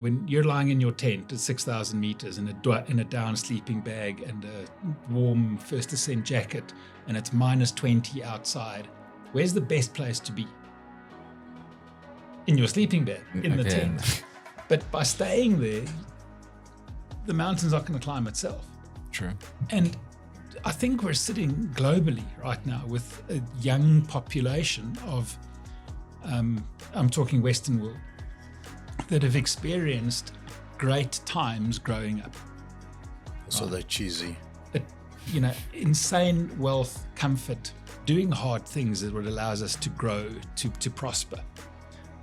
When you're lying in your tent at 6,000 meters in a down sleeping bag and a warm first ascent jacket, and it's minus 20 outside, where's the best place to be? In your sleeping bag, in the tent. But by staying there, the mountain's not going to climb itself. True. And I think we're sitting globally right now with a young population of, I'm talking Western world, that have experienced great times growing up. So they're cheesy. But, insane wealth, comfort, doing hard things is what allows us to grow, to prosper.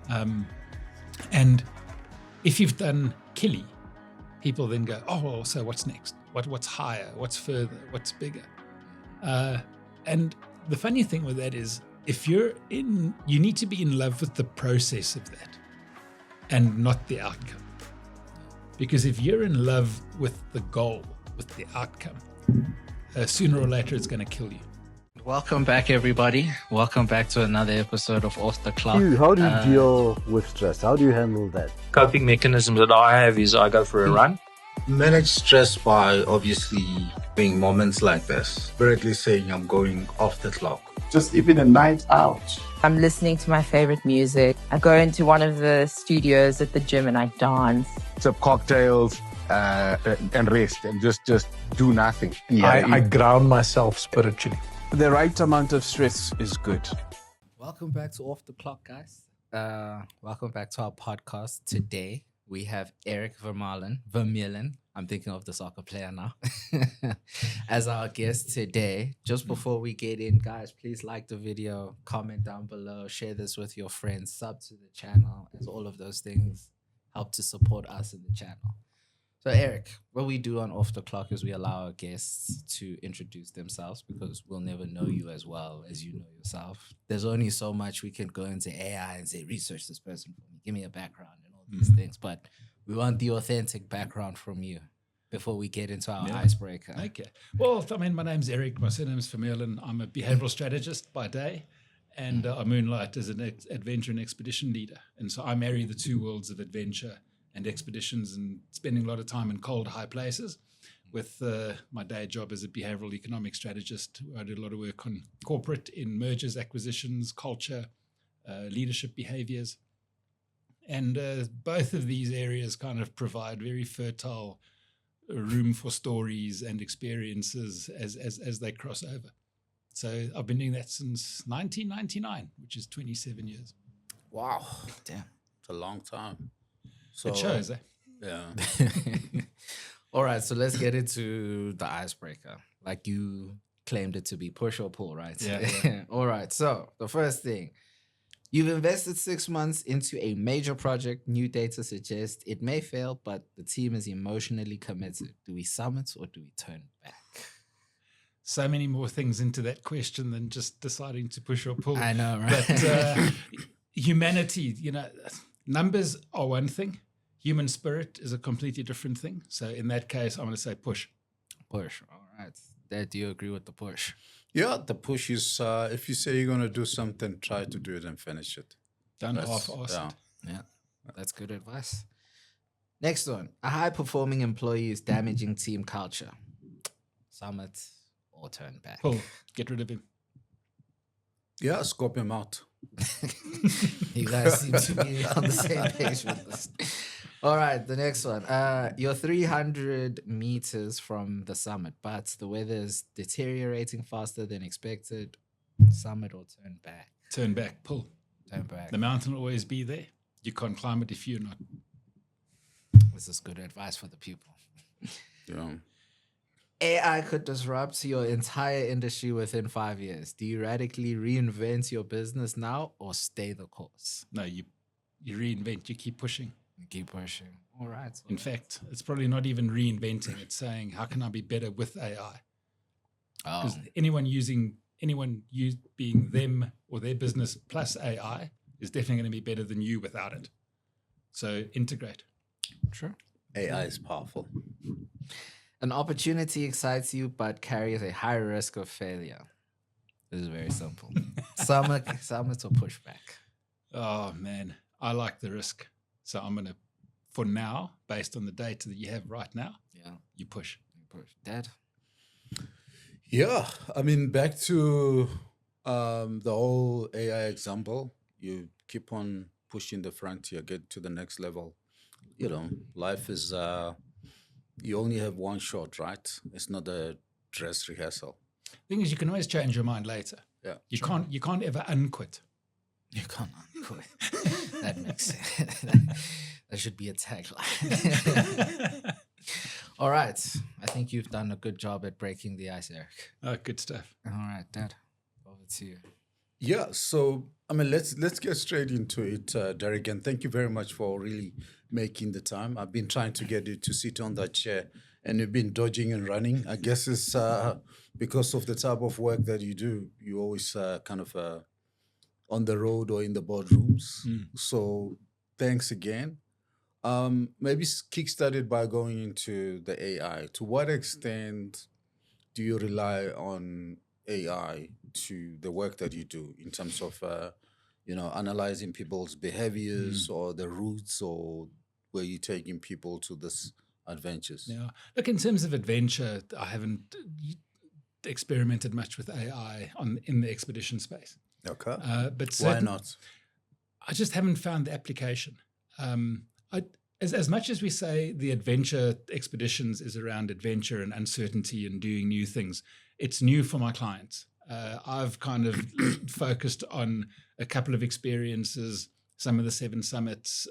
And if you've done killie, people then go, oh, well, so what's next? What's higher? What's further? What's bigger? And the funny thing with that is, you need to be in love with the process of that and not the outcome. Because if you're in love with the goal, with the outcome, sooner or later it's going to kill you. Welcome back, everybody. Welcome back to another episode of Off the Clock. How do you deal with stress? How do you handle that? Coping mechanisms that I have is I go for a run. Manage stress by obviously being moments like this. Spiritly saying I'm going off the clock. Just even a night out. I'm listening to my favorite music. I go into one of the studios at the gym and I dance. Some cocktails and rest and just do nothing. I ground myself spiritually. The right amount of stress is good. Welcome back to Off the Clock, guys. Welcome back to our podcast. Today, we have Erik Vermeulen. I'm thinking of the soccer player now. As our guest today. Just before we get in, guys, please like the video, comment down below, share this with your friends, sub to the channel, as all of those things help to support us in the channel. So, Erik, what we do on Off the Clock is we allow our guests to introduce themselves because we'll never know you as well as you know yourself. There's only so much we can go into AI and say, research this person for me, give me a background and all these things. But we want the authentic background from you before we get into our icebreaker. Okay. Well, my name's Erik. My surname's Vermeulen. I'm a behavioral strategist by day, and I moonlight as an adventure and expedition leader. And so I marry the two worlds of adventure and expeditions and spending a lot of time in cold, high places with my day job as a behavioral economic strategist. I did a lot of work on corporate in mergers, acquisitions, culture, leadership behaviors. And both of these areas kind of provide very fertile room for stories and experiences as they cross over. So I've been doing that since 1999, which is 27 years. Wow. Damn. It's a long time. So, it shows, eh? Yeah. All right, so let's get into the icebreaker. Like you claimed it to be push or pull, right? Yeah. All right, so the first thing. You've invested 6 months into a major project. New data suggests it may fail, but the team is emotionally committed. Do we summit or do we turn back? So many more things into that question than just deciding to push or pull. I know, right? But humanity, numbers are one thing. Human spirit is a completely different thing. So in that case, I'm going to say push. Push. All right. Dad, do you agree with the push? Yeah, the push is if you say you're going to do something, try to do it and finish it. Don't half-ass it. Yeah, that's good advice. Next one. A high-performing employee is damaging team culture. Summit or turn back? Pull. Get rid of him. Yeah, scope him out. You guys seem to be on the same page with this. All right, the next one. You're 300 meters from the summit, but the weather is deteriorating faster than expected. Summit or turn back? Turn back. Pull. Turn back. The mountain will always be there. You can't climb it if you're not. This is good advice for the people. Yeah. AI could disrupt your entire industry within 5 years. Do you radically reinvent your business now or stay the course? No, you reinvent. You keep pushing. You keep pushing. All right. In fact, it's probably not even reinventing. It's saying, how can I be better with AI? Because anyone being them or their business plus AI is definitely going to be better than you without it. So integrate. Sure. AI is powerful. An opportunity excites you, but carries a high risk of failure. This is very simple. Summit or pushback? Oh, man. I like the risk. So I'm going to for now, based on the data that you have right now, Yeah. you push. Dad? Yeah, I mean, back to the whole AI example, you keep on pushing the frontier, get to the next level. You know, life is, you only have one shot, right? It's not a dress rehearsal. Thing is, you can always change your mind later. Yeah. You can't ever unquit. You can't quit. That makes sense. That should be a tagline. All right. I think you've done a good job at breaking the ice, Eric. Oh, good stuff. All right, Dad. Over to you. Yeah, so I mean, let's get straight into it, Derek. And thank you very much for really making the time. I've been trying to get you to sit on that chair, and you've been dodging and running. I guess it's because of the type of work that you do. You always kind of on the road or in the boardrooms. So thanks again. Maybe kick-started by going into the AI. To what extent do you rely on AI to the work that you do in terms of, analyzing people's behaviors or the routes, or where you're taking people to this adventures? Yeah. Look, in terms of adventure, I haven't experimented much with AI in the expedition space. Okay. But Why not? I just haven't found the application. As much as we say the adventure expeditions is around adventure and uncertainty and doing new things, it's new for my clients. I've kind of focused on a couple of experiences, some of the 7 summits,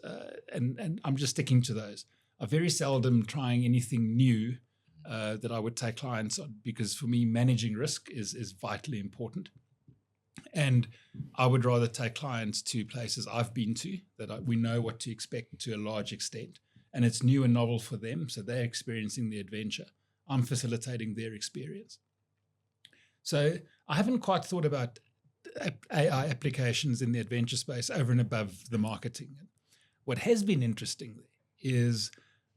and I'm just sticking to those. I'm very seldom trying anything new that I would take clients on, because for me, managing risk is vitally important. And I would rather take clients to places I've been to that we know what to expect to a large extent. And it's new and novel for them. So they're experiencing the adventure. I'm facilitating their experience. So I haven't quite thought about AI applications in the adventure space over and above the marketing. What has been interesting is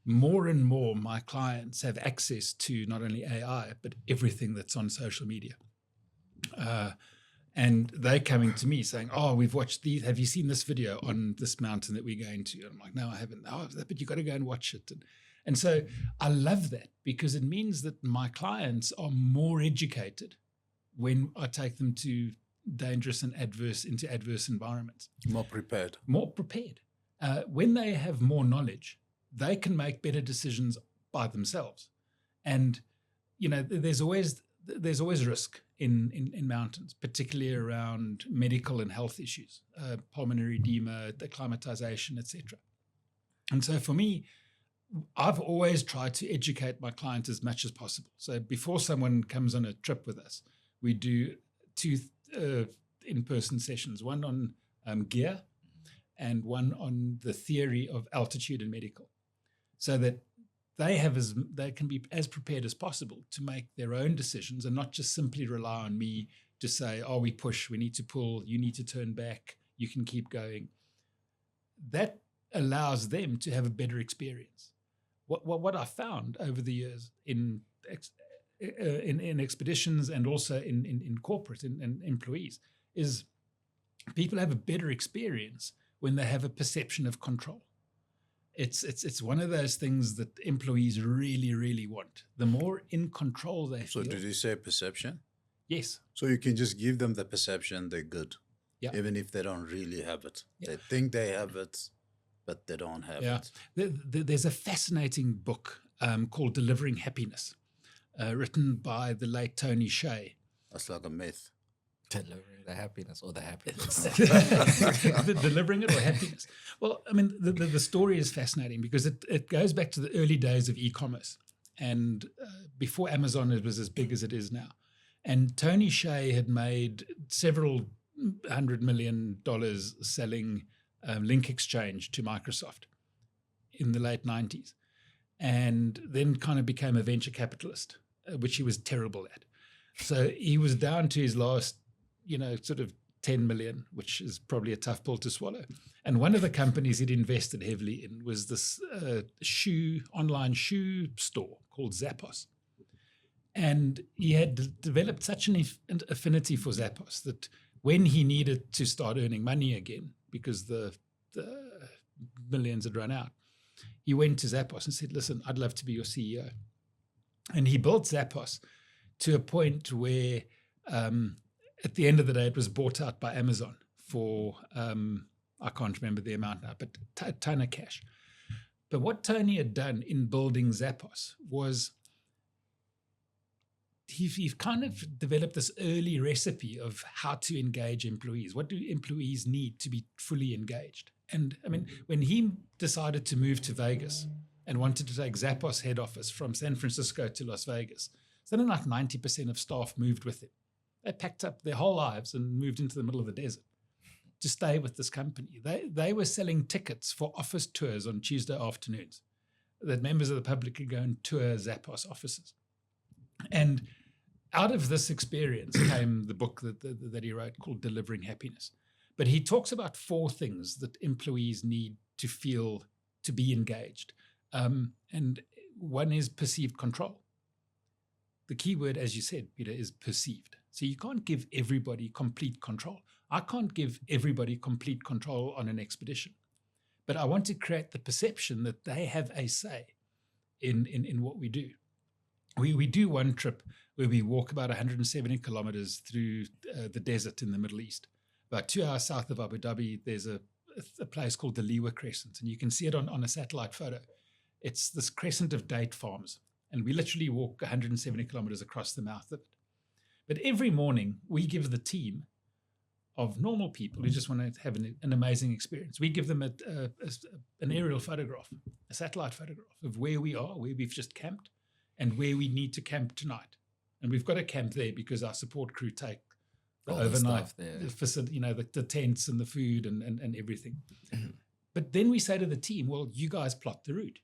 more and more my clients have access to not only AI, but everything that's on social media. And they're coming to me saying, "Oh, we've watched these. Have you seen this video on this mountain that we're going to?" And I'm like, "No, I haven't." "Oh, but you got to go and watch it." And so I love that, because it means that my clients are more educated when I take them to dangerous and adverse environments. More prepared. More prepared. When they have more knowledge, they can make better decisions by themselves. And there's always risk in mountains, particularly around medical and health issues, pulmonary edema, acclimatization, etc. And so for me, I've always tried to educate my clients as much as possible. So before someone comes on a trip with us, we do 2 in-person sessions, one on gear and one on the theory of altitude and medical, so that they can be as prepared as possible to make their own decisions and not just simply rely on me to say, "Oh, we push, we need to pull, you need to turn back, you can keep going." That allows them to have a better experience. What I found over the years in expeditions and also in corporate and employees is people have a better experience when they have a perception of control. It's one of those things that employees really, really want. The more in control they feel. So did you say perception? Yes. So you can just give them the perception they're good, Yeah. even if they don't really have it. Yeah. They think they have it, but they don't have it. There's a fascinating book called Delivering Happiness, written by the late Tony Shea. That's like a myth. Delivering the happiness or the happiness? Delivering it or happiness? Well, I mean, the story is fascinating because it goes back to the early days of e-commerce, and before Amazon it was as big as it is now. And Tony Shea had made several $100 million selling link exchange to Microsoft in the late 90s, and then kind of became a venture capitalist, which he was terrible at. So he was down to his last, sort of 10 million, which is probably a tough pill to swallow. And one of the companies he'd invested heavily in was this online shoe store called Zappos. And he had developed such an affinity for Zappos that when he needed to start earning money again, because the millions had run out, he went to Zappos and said, listen, I'd love to be your CEO. And he built Zappos to a point where at the end of the day, it was bought out by Amazon for, I can't remember the amount now, but a ton of cash. But what Tony had done in building Zappos was he kind of developed this early recipe of how to engage employees. What do employees need to be fully engaged? And I mean, when he decided to move to Vegas and wanted to take Zappos head office from San Francisco to Las Vegas, something like 90% of staff moved with him. They packed up their whole lives and moved into the middle of the desert to stay with this company. They were selling tickets for office tours on Tuesday afternoons that members of the public could go and tour Zappos offices. And out of this experience came the book that he wrote called Delivering Happiness. But he talks about 4 things that employees need to feel to be engaged. And one is perceived control. The key word, as you said, Peter, is perceived. So you can't give everybody complete control. I can't give everybody complete control on an expedition. But I want to create the perception that they have a say in what we do. We do one trip where we walk about 170 kilometers through the desert in the Middle East. About 2 hours south of Abu Dhabi, there's a place called the Liwa Crescent, and you can see it on a satellite photo. It's this crescent of date farms, and we literally walk 170 kilometers across the mouth of it. But every morning, we give the team of normal people who just want to have an amazing experience, we give them an aerial photograph, a satellite photograph of where we are, where we've just camped, and where we need to camp tonight. And we've got to camp there because our support crew take the overnight, the tents and the food and everything. But then we say to the team, well, you guys plot the route.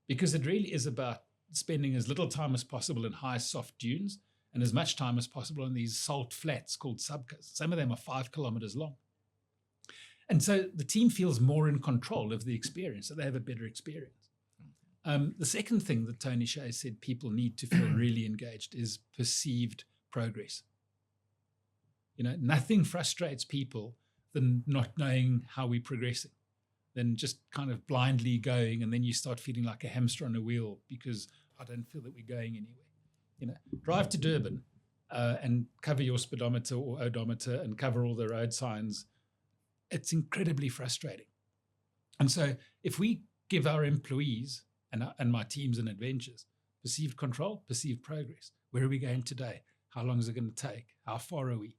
Because it really is about spending as little time as possible in high, soft dunes and as much time as possible on these salt flats called subkas. Some of them are 5 kilometers long. And so the team feels more in control of the experience, so they have a better experience. The second thing that Tony Shea said people need to feel really engaged is perceived progress. You know, nothing frustrates people than not knowing how we're progressing, than just kind of blindly going, and then you start feeling like a hamster on a wheel because I don't feel that we're going anywhere. You know, drive to Durban and cover your speedometer or odometer and cover all the road signs. It's incredibly frustrating. And so if we give our employees and my teams and adventures perceived control, perceived progress, where are we going today? How long is it going to take? How far are we?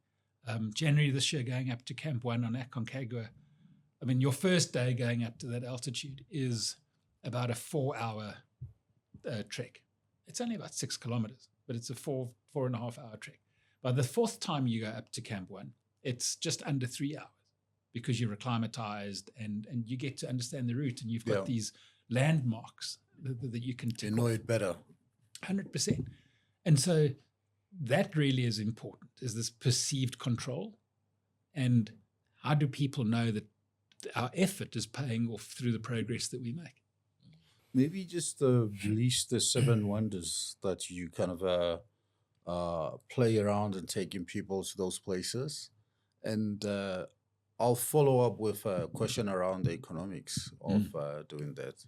January this year, going up to Camp 1 on Aconcagua. I mean, your first day going up to that altitude is about a 4-hour trek. It's only about 6 kilometers, but it's a 4.5 hour trek. By the 4th time you go up to Camp 1, it's just under 3 hours because you're acclimatized and you get to understand the route, and you've got these landmarks that you can tick. You know it better. 100%. And so that really is important, is this perceived control. And how do people know that our effort is paying off through the progress that we make? Maybe just list the 7 wonders that you kind of play around and taking people to those places. And I'll follow up with a question around the economics of doing that.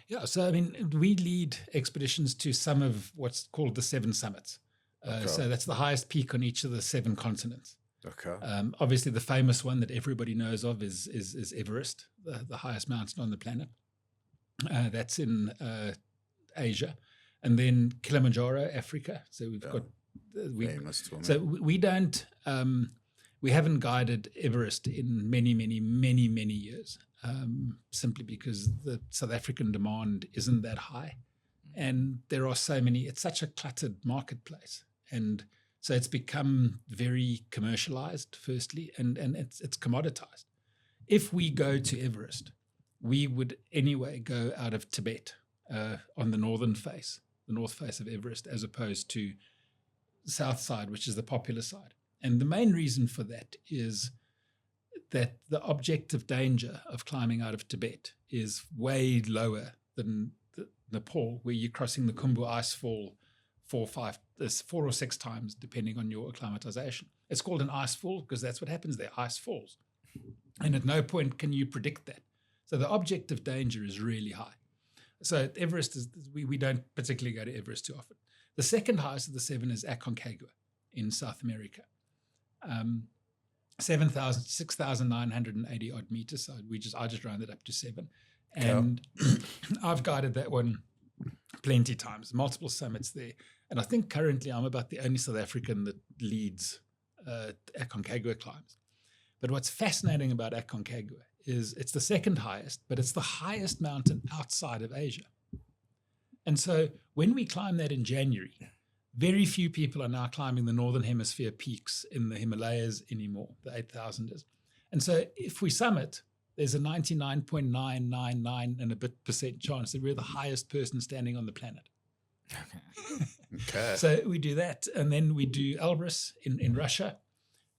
Yeah, so I mean, we lead expeditions to some of what's called the 7 summits. So that's the highest peak on each of the 7 continents. Okay. Obviously, the famous one that everybody knows of is Everest, the highest mountain on the planet. That's in Asia, and then Kilimanjaro, Africa. So we've got famous to me. So we don't. We haven't guided Everest in many years, simply because the South African demand isn't that high. And there are so many, it's such a cluttered marketplace. And so it's become very commercialized, firstly, and it's commoditized. If we go to Everest, we would anyway go out of Tibet on the north face of Everest, as opposed to the south side, which is the popular side. And the main reason for that is that the objective danger of climbing out of Tibet is way lower than Nepal, where you're crossing the Khumbu icefall 4 or 6 times, depending on your acclimatization. It's called an icefall because that's what happens there. Ice falls. And at no point can you predict that. So the objective danger is really high. So Everest we don't particularly go to Everest too often. The second highest of the 7 is Aconcagua in South America. 6,980 odd meters. So I just rounded up to 7. And I've guided that one plenty times, multiple summits there. And I think currently I'm about the only South African that leads Aconcagua climbs. But what's fascinating about Aconcagua is it's the second highest, but it's the highest mountain outside of Asia. And so when we climb that in January, very few people are now climbing the Northern Hemisphere peaks in the Himalayas anymore, the 8,000ers. And so if we summit, there's a 99.999 and a bit % chance that we're the highest person standing on the planet. Okay. So we do that. And then we do Elbrus in Russia.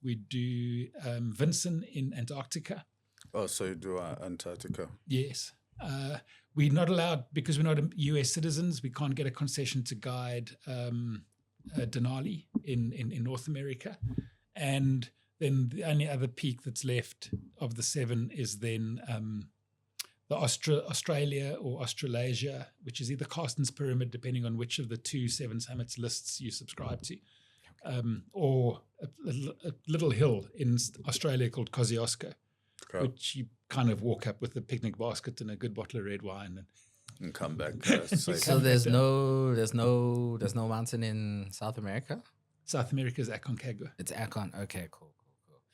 We do Vinson in Antarctica. Oh, so you do Antarctica. Yes. We're not allowed, because we're not US citizens, we can't get a concession to guide Denali in North America. And then the only other peak that's left of the 7 is then the Australia or Australasia, which is either Carsten's Pyramid, depending on which of the 2 7 summits lists you subscribe to, or a little hill in Australia called Kosciuszko, which you kind of walk up with a picnic basket and a good bottle of red wine And come back. So there's no mountain in South America? South America is Aconcagua. It's Okay, cool.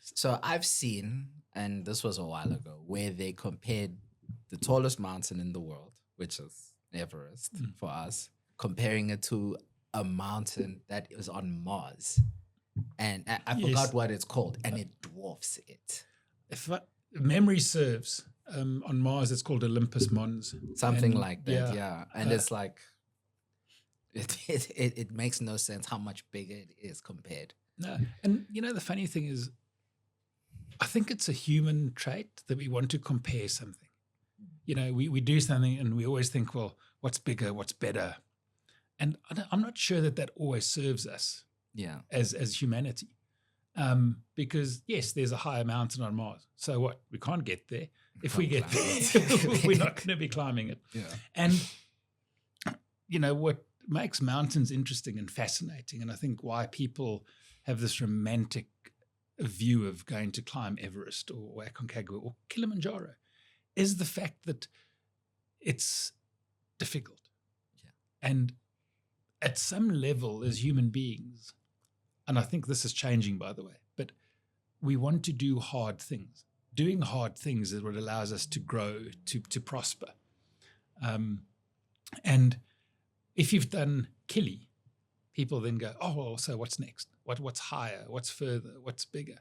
So I've seen, and this was a while ago, where they compared the tallest mountain in the world, which is Everest for us, comparing it to a mountain that is on Mars. And I forgot what it's called, and it dwarfs it. If memory serves, on Mars it's called Olympus Mons. Something like that, yeah. And it's like, it makes no sense how much bigger it is compared. No. And the funny thing is, I think it's a human trait that we want to compare something. We do something and we always think, well, what's bigger, what's better? And I'm not sure that always serves us as humanity. Because, yes, there's a higher mountain on Mars. So what? We can't get there. If we get there, we're not going to be climbing it. Yeah. And, what makes mountains interesting and fascinating, and I think why people have this romantic view of going to climb Everest or Aconcagua or Kilimanjaro, is the fact that it's difficult. Yeah. And at some level, as human beings, and I think this is changing, by the way, but we want to do hard things. Doing hard things is what allows us to grow, to prosper. And if you've done Kili, people then go, oh, well, so what's next? What's higher? What's further? What's bigger?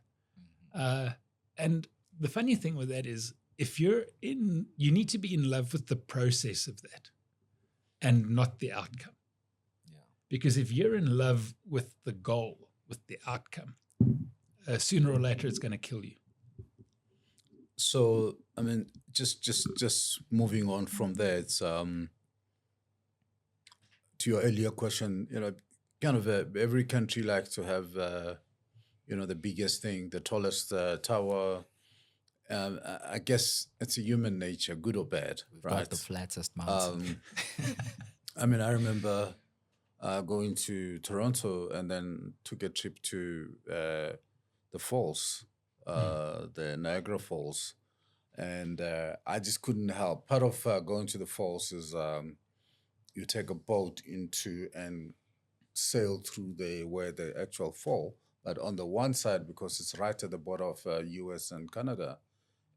And the funny thing with that is, you need to be in love with the process of that and not the outcome. Yeah. Because if you're in love with the goal, with the outcome, sooner or later it's going to kill you. So, I mean, just moving on from there, it's to your earlier question, kind of every country likes to have, the biggest thing, the tallest tower. I guess it's a human nature, good or bad, right? Got the flattest mountain. I mean, I remember going to Toronto and then took a trip to the falls, the Niagara Falls. And I just couldn't help. Part of going to the falls is you take a boat into and sail through where the actual fall. But on the one side, because it's right at the border of US and Canada,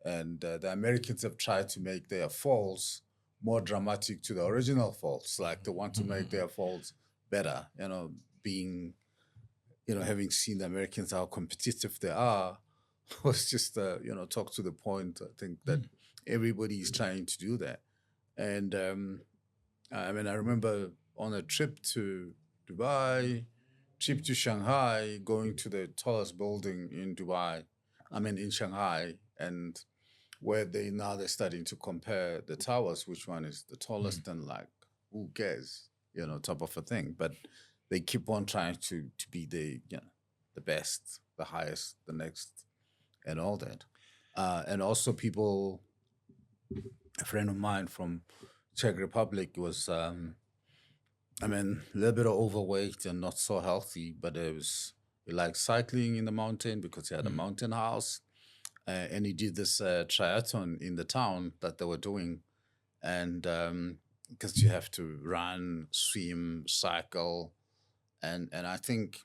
and the Americans have tried to make their falls more dramatic to the original falls. Like they want to make their falls better, being, having seen the Americans, how competitive they are, was just, talk to the point. I think that everybody is trying to do that. And I mean, I remember on a trip to Dubai, trip to Shanghai, going to the tallest building in Shanghai, and where they're starting to compare the towers, which one is the tallest, and like, who cares, type of a thing. But they keep on trying to be the best, the highest, the next, and all that. And also people a friend of mine from Czech Republic was, a little bit of overweight and not so healthy, but he liked cycling in the mountain because he had a mountain house. And he did this triathlon in the town that they were doing. And because you have to run, swim, cycle. And I think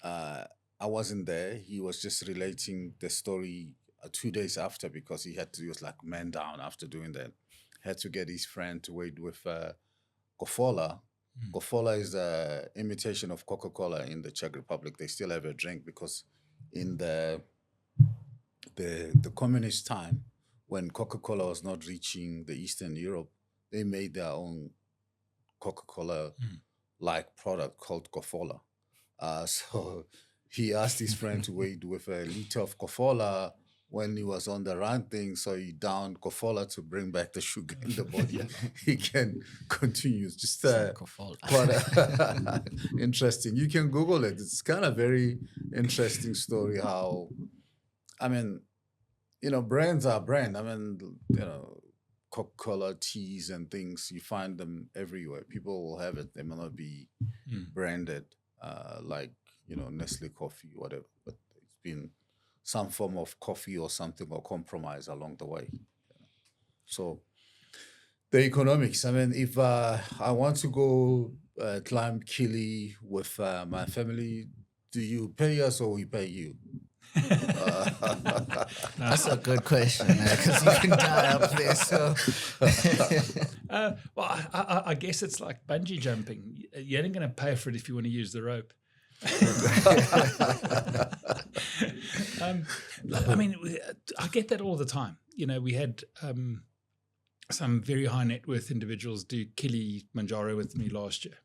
I wasn't there. He was just relating the story 2 days after because he was like man down after doing that. Had to get his friend to wait with Kofola. Kofola is the imitation of Coca-Cola in the Czech Republic. They still have a drink because in the communist time, when Coca-Cola was not reaching the Eastern Europe, they made their own Coca-Cola like product called Kofola. So he asked his friend to wait with a liter of Kofola when he was on the run thing. So he downed Kofola to bring back the sugar in the body. He can continue. Just quite interesting. You can Google it. It's kind of very interesting story how, brands are brand. Coca-Cola teas and things, you find them everywhere. People will have it. They may not be branded like, Nestle coffee, whatever. But it's been some form of coffee or something or compromise along the way. So the economics, if I want to go climb Kili with my family, do you pay us or we pay you? That's a good question, because you can die up there. So, I guess it's like bungee jumping. You ain't going to pay for it if you want to use the rope. I get that all the time. We had some very high net worth individuals do Kilimanjaro with me last year,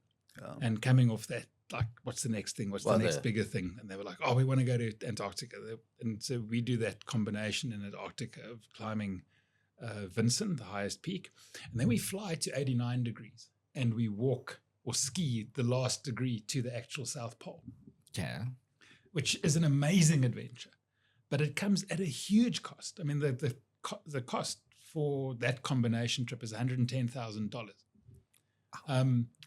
and coming off that, like, what's the next thing? What's the next bigger thing? And they were like, oh, we want to go to Antarctica. And so we do that combination in Antarctica of climbing Vincent, the highest peak. And then we fly to 89 degrees and we walk or ski the last degree to the actual South Pole. Yeah. Which is an amazing adventure. But it comes at a huge cost. The cost for that combination trip is $110,000.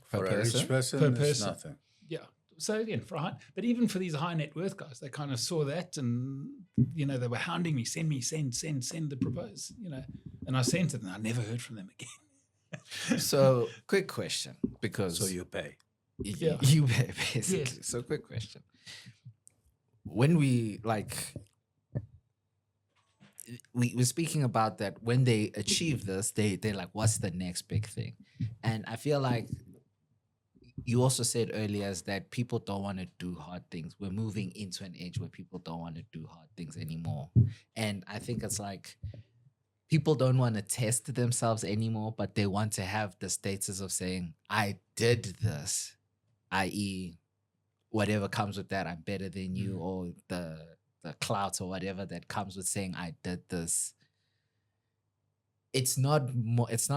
For a rich person, per it's person. nothing. Yeah. So again, but even for these high net worth guys, they kind of saw that and, they were hounding me, send the propose, and I sent it and I never heard from them again. So quick question, because. So you pay. You pay, basically. Yes. So quick question. When we we're speaking about that, when they achieve this, they're like, what's the next big thing? And I feel like you also said earlier is that people don't want to do hard things. We're moving into an age where people don't want to do hard things anymore. And I think it's like people don't want to test themselves anymore, but they want to have the status of saying, I did this, i.e., whatever comes with that, I'm better than you, or the clout or whatever that comes with saying I did this. It's not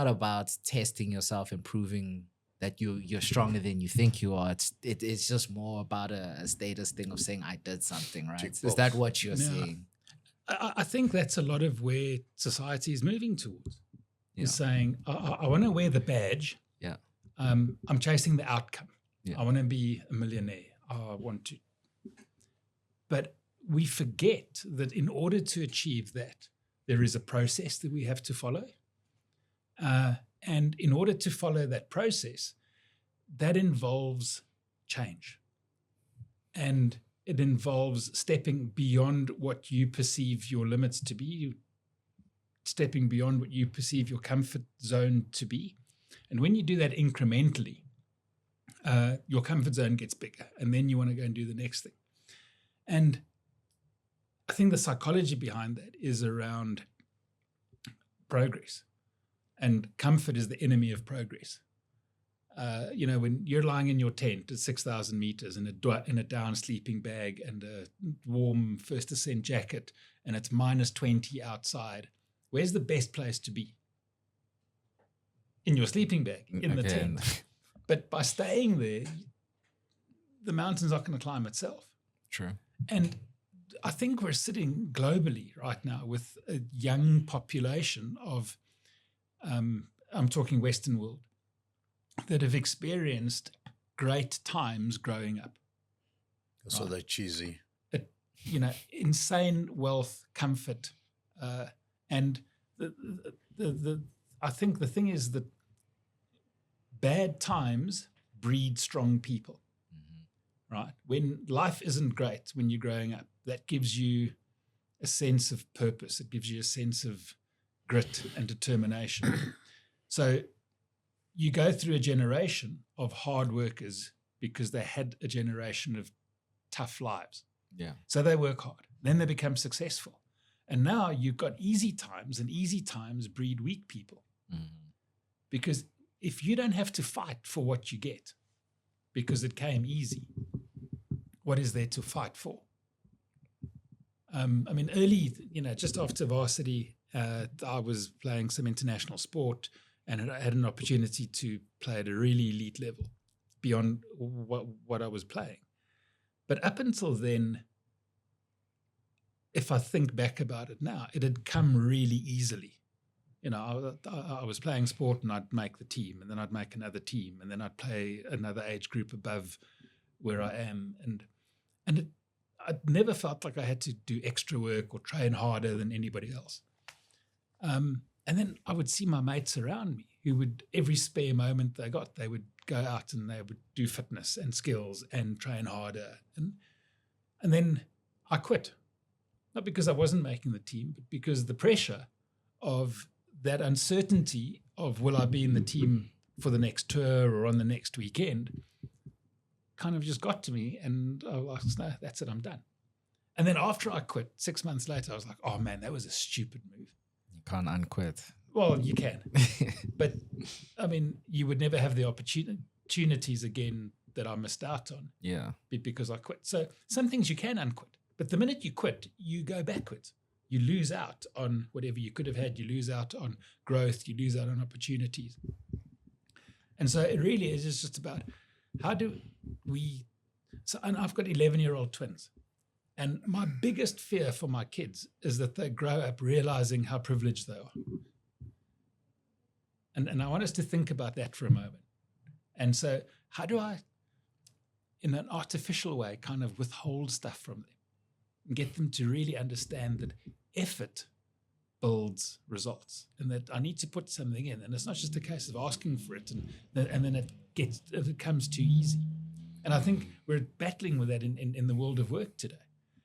about testing yourself and proving that you're stronger than you think you are. It's just more about a status thing of saying I did something, right? Is that what you're saying? I think that's a lot of where society is moving towards. Is saying I want to wear the badge. Yeah. I'm chasing the outcome. Yeah. I want to be a millionaire. I want to. But we forget that in order to achieve that, there is a process that we have to follow. And in order to follow that process, that involves change. And it involves stepping beyond what you perceive your limits to be, stepping beyond what you perceive your comfort zone to be. And when you do that incrementally, your comfort zone gets bigger, and then you want to go and do the next thing. And I think the psychology behind that is around progress. And comfort is the enemy of progress. When you're lying in your tent at 6,000 meters in a down sleeping bag and a warm first ascent jacket, and it's minus 20 outside, where's the best place to be? In your sleeping bag, in the tent. But by staying there, the mountain's not going to climb itself. True. And I think we're sitting globally right now with a young population of, I'm talking Western world, that have experienced great times growing up. So they're cheesy. Insane wealth, comfort, and I think the thing is that bad times breed strong people, right? When life isn't great, when you're growing up, that gives you a sense of purpose. It gives you a sense of grit and determination. So you go through a generation of hard workers because they had a generation of tough lives. Yeah. So they work hard. Then they become successful. And now you've got easy times, and easy times breed weak people. Because if you don't have to fight for what you get because it came easy, what is there to fight for? Early, just after varsity, I was playing some international sport, and I had an opportunity to play at a really elite level beyond what I was playing. But up until then, if I think back about it now, it had come really easily. I was playing sport, and I'd make the team, and then I'd make another team, and then I'd play another age group above where I am. And I'd never felt like I had to do extra work or train harder than anybody else. And then I would see my mates around me who would, every spare moment they got, they would go out and they would do fitness and skills and train harder. And then I quit. Not because I wasn't making the team, but because the pressure of that uncertainty of will I be in the team for the next tour or on the next weekend kind of just got to me, and I was like, no, that's it, I'm done. And then after I quit, 6 months later, I was like, oh man, that was a stupid move. You can't unquit. Well, you can. But you would never have the opportunities again that I missed out on. Yeah. Because I quit. So some things you can unquit. But the minute you quit, you go backwards. You lose out on whatever you could have had. You lose out on growth. You lose out on opportunities. And so it really is just about how do we... And I've got 11-year-old twins. And my biggest fear for my kids is that they grow up realizing how privileged they are. And I want us to think about that for a moment. And so how do I, in an artificial way, kind of withhold stuff from them and get them to really understand that effort builds results, and that I need to put something in. And it's not just a case of asking for it and then it comes too easy. And I think we're battling with that in the world of work today,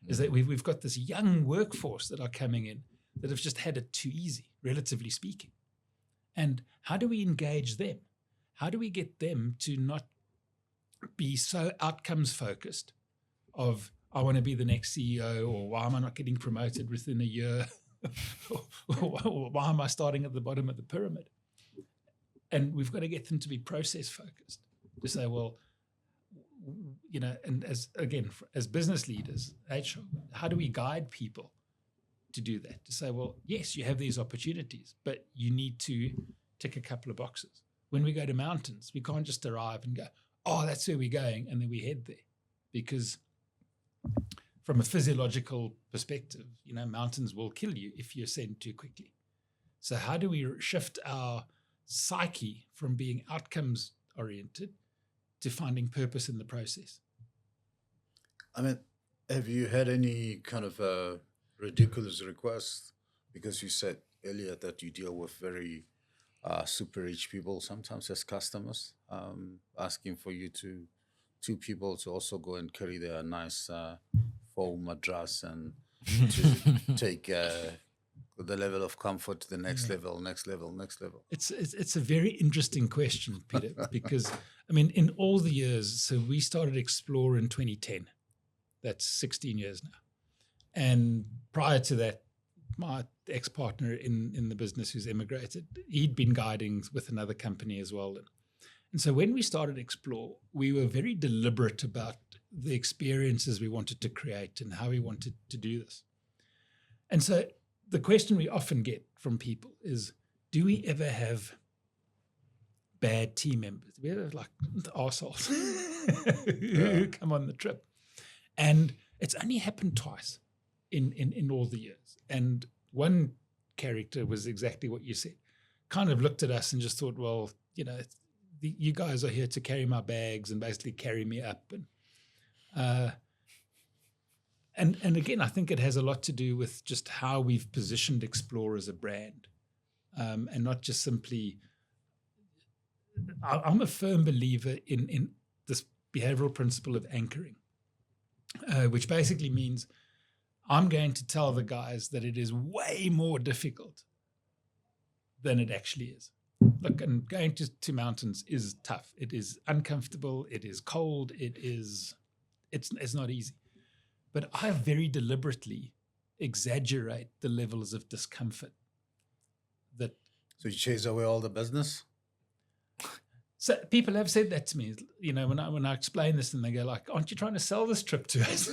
is that we've got this young workforce that are coming in that have just had it too easy, relatively speaking. And how do we engage them? How do we get them to not be so outcomes focused of, I want to be the next CEO, or why am I not getting promoted within a year? or why am I starting at the bottom of the pyramid? And we've got to get them to be process focused, to say, well, and as business leaders, HR, how do we guide people to do that? To say, well, yes, you have these opportunities, but you need to tick a couple of boxes. When we go to mountains, we can't just arrive and go, oh, that's where we're going, and then we head there. Because from a physiological perspective, mountains will kill you if you ascend too quickly. So how do we shift our psyche from being outcomes oriented to finding purpose in the process? Have you had any kind of ridiculous requests? Because you said earlier that you deal with very super rich people, sometimes as customers, asking for you two people to also go and carry their nice foam mattress and to take the level of comfort to the next level. It's a very interesting question, Peter, because in all the years, so we started Explore in 2010. That's 16 years now. And prior to that, my ex-partner in the business who's emigrated, he'd been guiding with another company as well. And so when we started Explore, we were very deliberate about the experiences we wanted to create and how we wanted to do this. And so the question we often get from people is, do we ever have bad team members? Do we ever have the arseholes who come on the trip? And it's only happened twice. in all the years. And one character was exactly what you said. Kind of looked at us and just thought, well, you know, you guys are here to carry my bags and basically carry me up. And again, I think it has a lot to do with just how we've positioned Explore as a brand, and not just simply. I'm a firm believer in this behavioral principle of anchoring, which basically means I'm going to tell the guys that it is way more difficult than it actually is. Look, and going to mountains is tough. It is uncomfortable. It is cold. It's not easy. But I very deliberately exaggerate the levels of discomfort that. So you chase away all the business? So people have said that to me, you know, when I explain this, and they go like, "Aren't you trying to sell this trip to us?"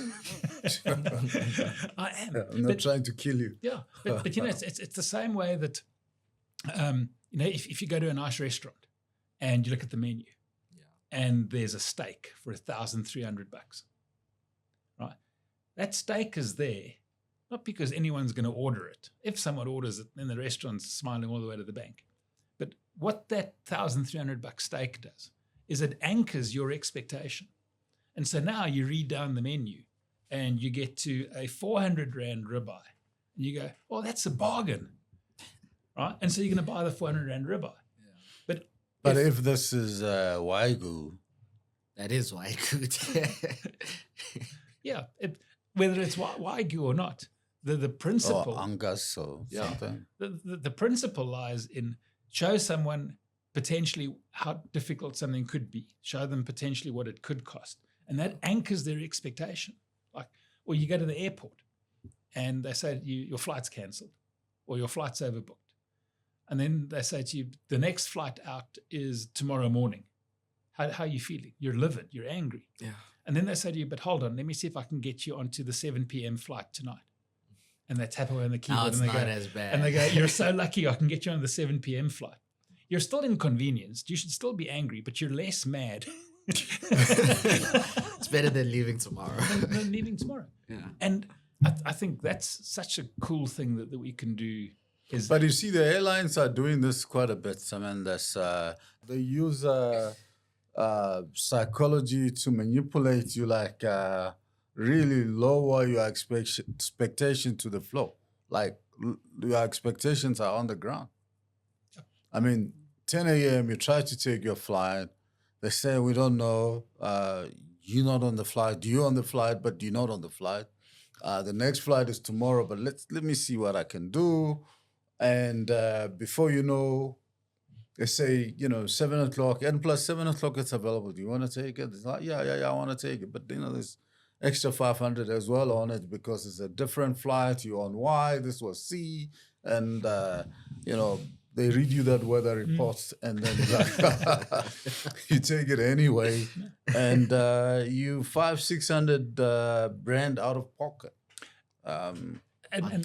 I am. Yeah, I'm not trying to kill you. Yeah, but you know, it's the same way that, you know, if you go to a nice restaurant and you look at the menu, and there's a steak for $1,300, right? That steak is there not because anyone's going to order it. If someone orders it, then the restaurant's smiling all the way to the bank. But what that $1,300 steak does is it anchors your expectation. And so now you read down the menu and you get to a 400 Rand ribeye and you go, well, that's a bargain, right? And so you're going to buy the 400 Rand ribeye. Yeah. But if this is Wagyu. That is Wagyu. Yeah, whether it's Wagyu or not, the principle. Or Angus or something. The principle lies in show someone potentially how difficult something could be. Show them potentially what it could cost. And that anchors their expectation. Like, or you go to the airport and they say to you, your flight's cancelled or your flight's overbooked. And then they say to you, the next flight out is tomorrow morning. How are you feeling? You're livid. You're angry. Yeah. And then they say to you, but hold on, let me see if I can get you onto the 7 p.m. flight tonight. And they tap away on the keyboard. No, it's and they not go, as bad. And they go, you're so lucky I can get you on the 7 p.m. flight. You're still inconvenienced. You should still be angry, but you're less mad. It's better than leaving tomorrow. than leaving tomorrow. Yeah. And I think that's such a cool thing that we can do. But you see, the airlines are doing this quite a bit. I mean, they use psychology to manipulate you, like really lower your expectation to the flow. Like your expectations are on the ground. I mean, 10 a.m., you try to take your flight. They say, we don't know. You're not on the flight. You're on the flight, but you're not on the flight. The next flight is tomorrow, but let me see what I can do. And before you know, they say, 7 o'clock, and plus 7 o'clock it's available. Do you want to take it? It's like, yeah, I want to take it. But, there's extra 500 as well on it because it's a different flight. You're on Y, this was C. And, they read you that weather report and then you take it anyway. And you 500-600 Rand out of pocket.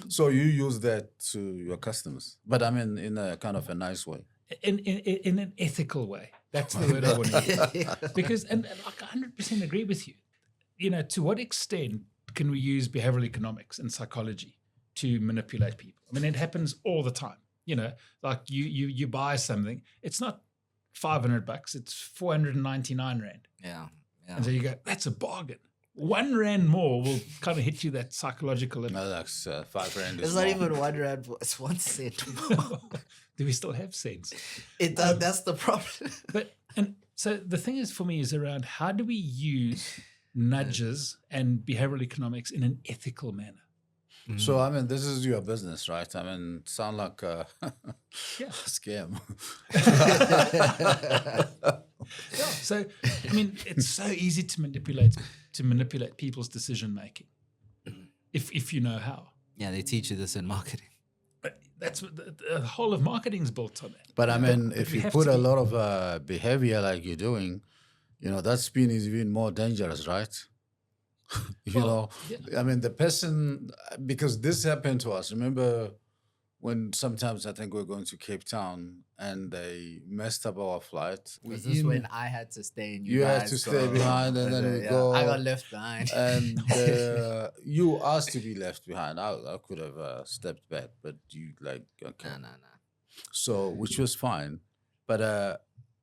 So you use that to your customers, but I mean in a kind of a nice way. In an ethical way. That's the word I want to use. Because, and I 100% agree with you. To what extent can we use behavioral economics and psychology to manipulate people? I mean, it happens all the time. Like you buy something, it's not $500, it's 499 Rand. Yeah. And so you go, that's a bargain. 1 Rand more will kind of hit you that psychological. No, that's 5 Rand. It's not even 1 Rand. It's 1 cent more. Do we still have cents? It does. That's the problem. And so the thing is for me is around how do we use nudges and behavioral economics in an ethical manner? So, I mean, this is your business, right? I mean, sound like a scam. Yeah. So, I mean, it's so easy to manipulate people's decision making, if you know how. Yeah, they teach you this in marketing. But that's what the whole of marketing is built on that. But I mean, if you put a lot of behavior like you're doing, that spin is even more dangerous, right? I mean, the person, because this happened to us. Remember when sometimes I think we're going to Cape Town and they messed up our flight. Was this when I had to stay and you had to stay behind, and then we go. I got left behind. And you asked to be left behind. I could have stepped back, but you like okay. No. So which was fine, but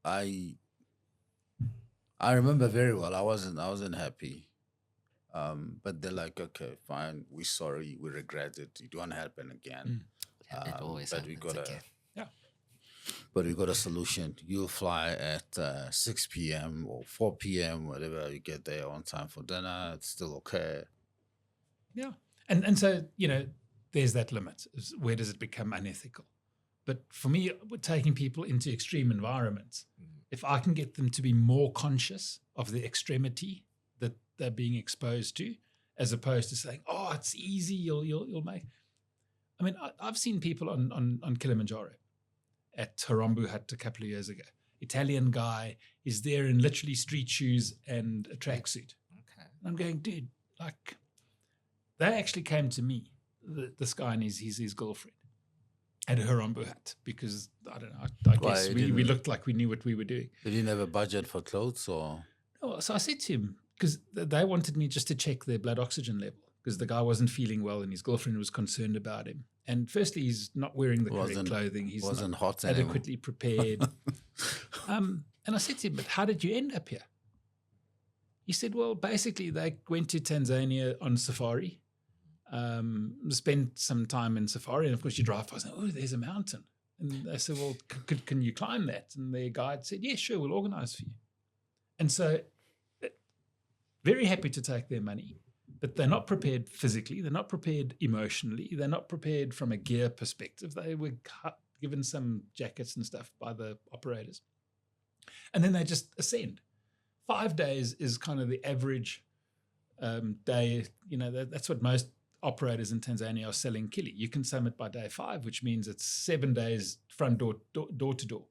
I remember very well. I wasn't happy. But they're like, okay, fine. We're sorry. We regret it. It won't happen again. It always but happens we got again. But we got a solution. You'll fly at 6 p.m. or 4 p.m. Whatever. You get there on time for dinner. It's still okay. Yeah. And so, there's that limit. Where does it become unethical? But for me, we're taking people into extreme environments. If I can get them to be more conscious of the extremity that they're being exposed to, as opposed to saying, "Oh, it's easy, you'll make." I mean, I've seen people on Kilimanjaro at Harambu Hut a couple of years ago. Italian guy is there in literally street shoes and a tracksuit. Okay. And I'm going, dude, like, they actually came to me, this guy and his girlfriend, at a Harambu Hut, because, I don't know, I guess we looked like we knew what we were doing. They didn't have a budget for clothes, or? No, so I said to him, because they wanted me just to check their blood oxygen level, because the guy wasn't feeling well and his girlfriend was concerned about him. And firstly, he's not wearing the correct clothing. He's wasn't not hot adequately prepared. And I said to him, but how did you end up here? He said, well, basically they went to Tanzania on safari, spent some time in safari. And of course you drive past, oh, there's a mountain. And they said, well, can you climb that? And their guide said, yeah, sure, we'll organize for you. And so very happy to take their money. But they're not prepared physically. They're not prepared emotionally. They're not prepared from a gear perspective. They were given some jackets and stuff by the operators. And then they just ascend. 5 days is kind of the average day. That's what most operators in Tanzania are selling kili. You can summit by day 5, which means it's 7 days front door to door,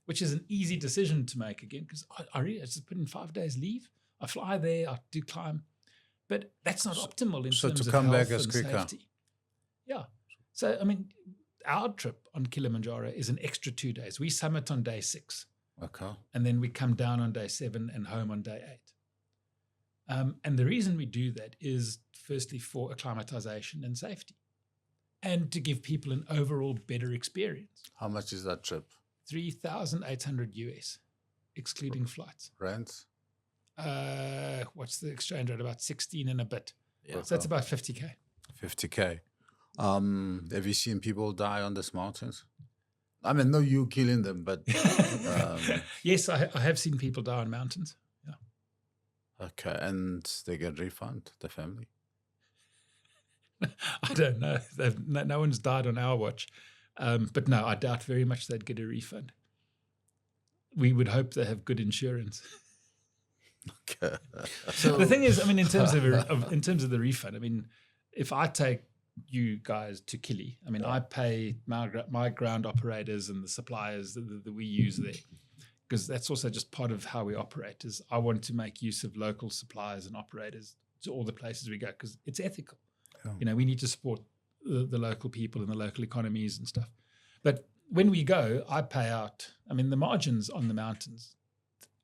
which is an easy decision to make again, because I just put in 5 days leave. I fly there, I do climb. But that's not optimal in terms of health back as and quicker. Safety. Yeah. So, I mean, our trip on Kilimanjaro is an extra 2 days. We summit on day 6. Okay. And then we come down on day 7 and home on day 8. And the reason we do that is firstly for acclimatization and safety, and to give people an overall better experience. How much is that trip? $3,800 US, excluding flights. Rent? What's the exchange rate? About 16 and a bit. Yeah. So that's about 50K. 50K. Have you seen people die on these mountains? I mean, no, you killing them, but yes, I have seen people die on mountains. Yeah. Okay, and they get refund, the family? I don't know. No one's died on our watch, but no, I doubt very much they'd get a refund. We would hope they have good insurance. Okay. So the thing is, I mean, in terms of the refund, I mean, if I take you guys to Kili, I mean, I pay my ground operators and the suppliers that we use there, because that's also just part of how we operate. Is I want to make use of local suppliers and operators to all the places we go, because it's ethical. Yeah. We need to support the local people and the local economies and stuff. But when we go, I pay out. I mean, the margins on the mountains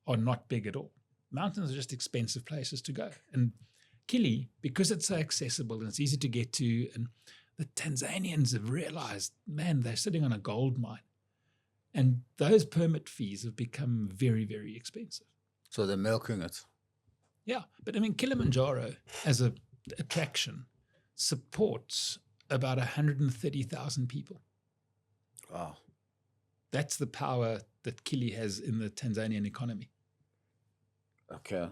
are not big at all. Mountains are just expensive places to go. And Kili, because it's so accessible and it's easy to get to, and the Tanzanians have realized, man, they're sitting on a gold mine. And those permit fees have become very, very expensive. So they're milking it. Yeah. But I mean, Kilimanjaro as an attraction supports about 130,000 people. Wow. That's the power that Kili has in the Tanzanian economy. Okay.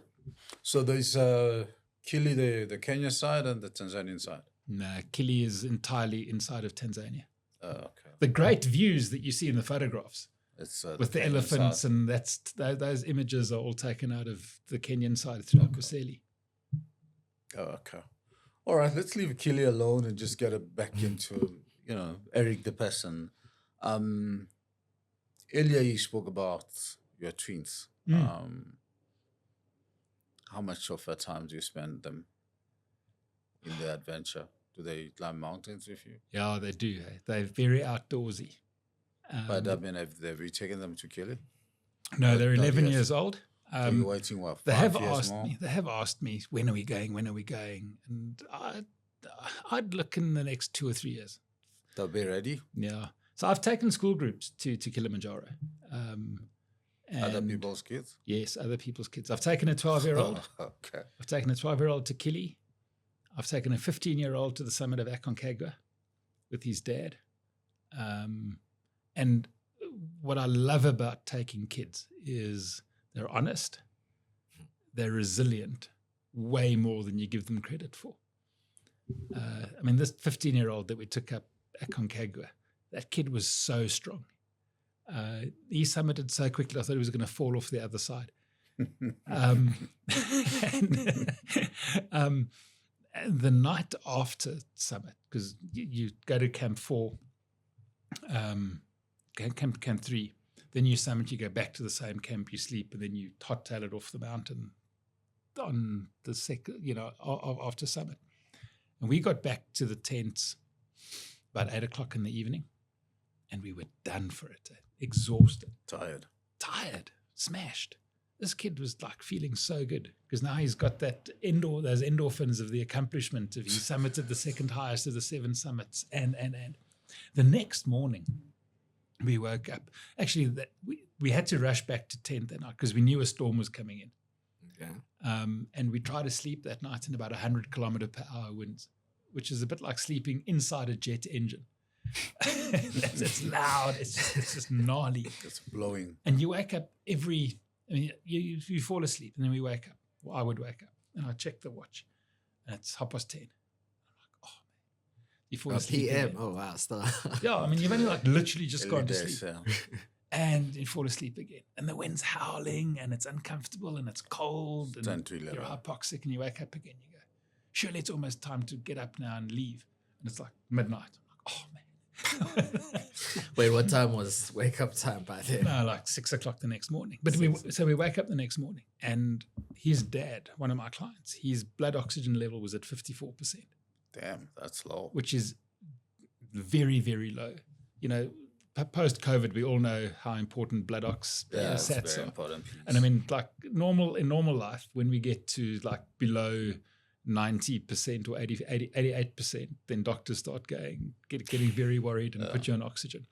So there's Kili, the Kenya side, and the Tanzanian side? No, Kili is entirely inside of Tanzania. Okay. The great views that you see in the photographs it's, with the elephants side. And those images are all taken out of the Kenyan side through Amboseli. Oh, okay. All right, let's leave Kili alone and just get it back into, Erik the person. Earlier you spoke about your twins. How much of your time do you spend them in the adventure? Do they climb mountains with you? Yeah, they do. They're very outdoorsy. But I mean, have you taken them to Kili? No, they're Not 11 yet. years old. So you're waiting what? They 5 have years asked more? me. They have asked me, when are we going? When are we going? And I'd look in the next 2 or 3 years. They'll be ready. Yeah. So I've taken school groups to Kilimanjaro. Other and people's kids. Yes, other people's kids. I've taken a 12-year-old. Okay. I've taken a 12-year-old to Kili. I've taken a 15-year-old to the summit of Aconcagua with his dad. And what I love about taking kids is they're honest, they're resilient, way more than you give them credit for. I mean, this 15-year-old that we took up Aconcagua, that kid was so strong. He summited so quickly, I thought he was going to fall off the other side. And the night after summit, because you go to camp 4, camp 3, then you summit, you go back to the same camp, you sleep, and then you hot-tail it off the mountain on the second, after summit. And we got back to the tents about 8 o'clock in the evening, and we were done for it, exhausted, tired, smashed. This kid was like feeling so good because now he's got those endorphins of the accomplishment of he summited the second highest of the 7 summits. And the next morning we woke up. Actually, we had to rush back to tent that night because we knew a storm was coming in. Okay. And we tried to sleep that night in about 100 kilometer per hour winds, which is a bit like sleeping inside a jet engine. It's loud. It's just gnarly. It's blowing. And you wake up you fall asleep and then we wake up. Well, I would wake up and I check the watch and it's 10:30. I'm like, oh, man. You fall asleep. PM. Again. Oh, wow. Still. Yeah, I mean, you've only literally just gone to days, sleep. yeah. And you fall asleep again. And the wind's howling and it's uncomfortable and it's cold. And 10 to 11. you're hypoxic and you wake up again. You go, surely it's almost time to get up now and leave. And it's like midnight. I'm like, oh, man. Wait, what time was wake up time by then? No, like 6 o'clock the next morning. But we wake up the next morning and his dad, one of my clients, his blood oxygen level was at 54%. Damn, that's low. Which is very, very low. Post-COVID, we all know how important blood ox sats are. Important. And I mean, like in normal life, when we get to like below 90% or 88%, then doctors start getting very worried and put you on oxygen.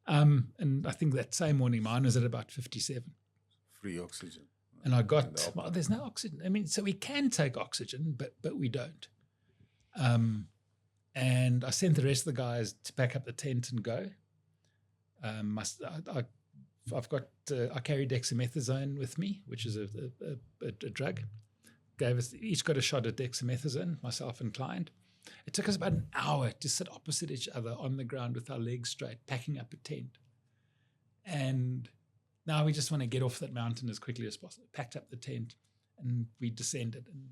And I think that same morning, mine was at about 57. Free oxygen. And I got, there's no oxygen. I mean, so we can take oxygen, but we don't. And I sent the rest of the guys to pack up the tent and go. I carry dexamethasone with me, which is a drug. Each got a shot of dexamethasone, myself and client. It took us about an hour to sit opposite each other on the ground with our legs straight, packing up a tent. And now we just want to get off that mountain as quickly as possible. Packed up the tent and we descended. And,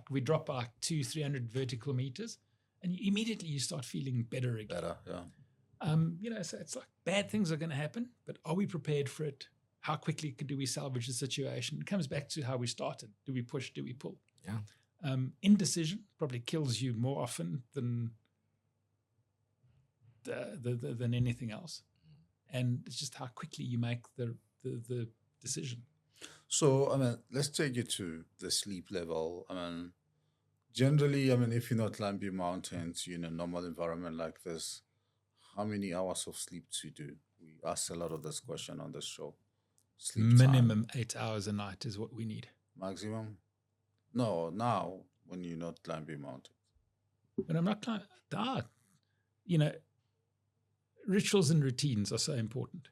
we drop like 200-300 vertical meters and immediately you start feeling better again. Better, yeah. So it's like bad things are going to happen, but are we prepared for it? How quickly do we salvage the situation? It comes back to how we started. Do we push? Do we pull? Yeah. Indecision probably kills you more often than anything else. And it's just how quickly you make the decision. So, I mean, let's take it to the sleep level. I mean, generally, if you're not climbing mountains, in a normal environment like this, how many hours of sleep do you do? We ask a lot of this question on the show. Sleep Minimum time. 8 hours a night is what we need. Maximum? No, now when you're not climbing mountains. When I'm not climbing, rituals and routines are so important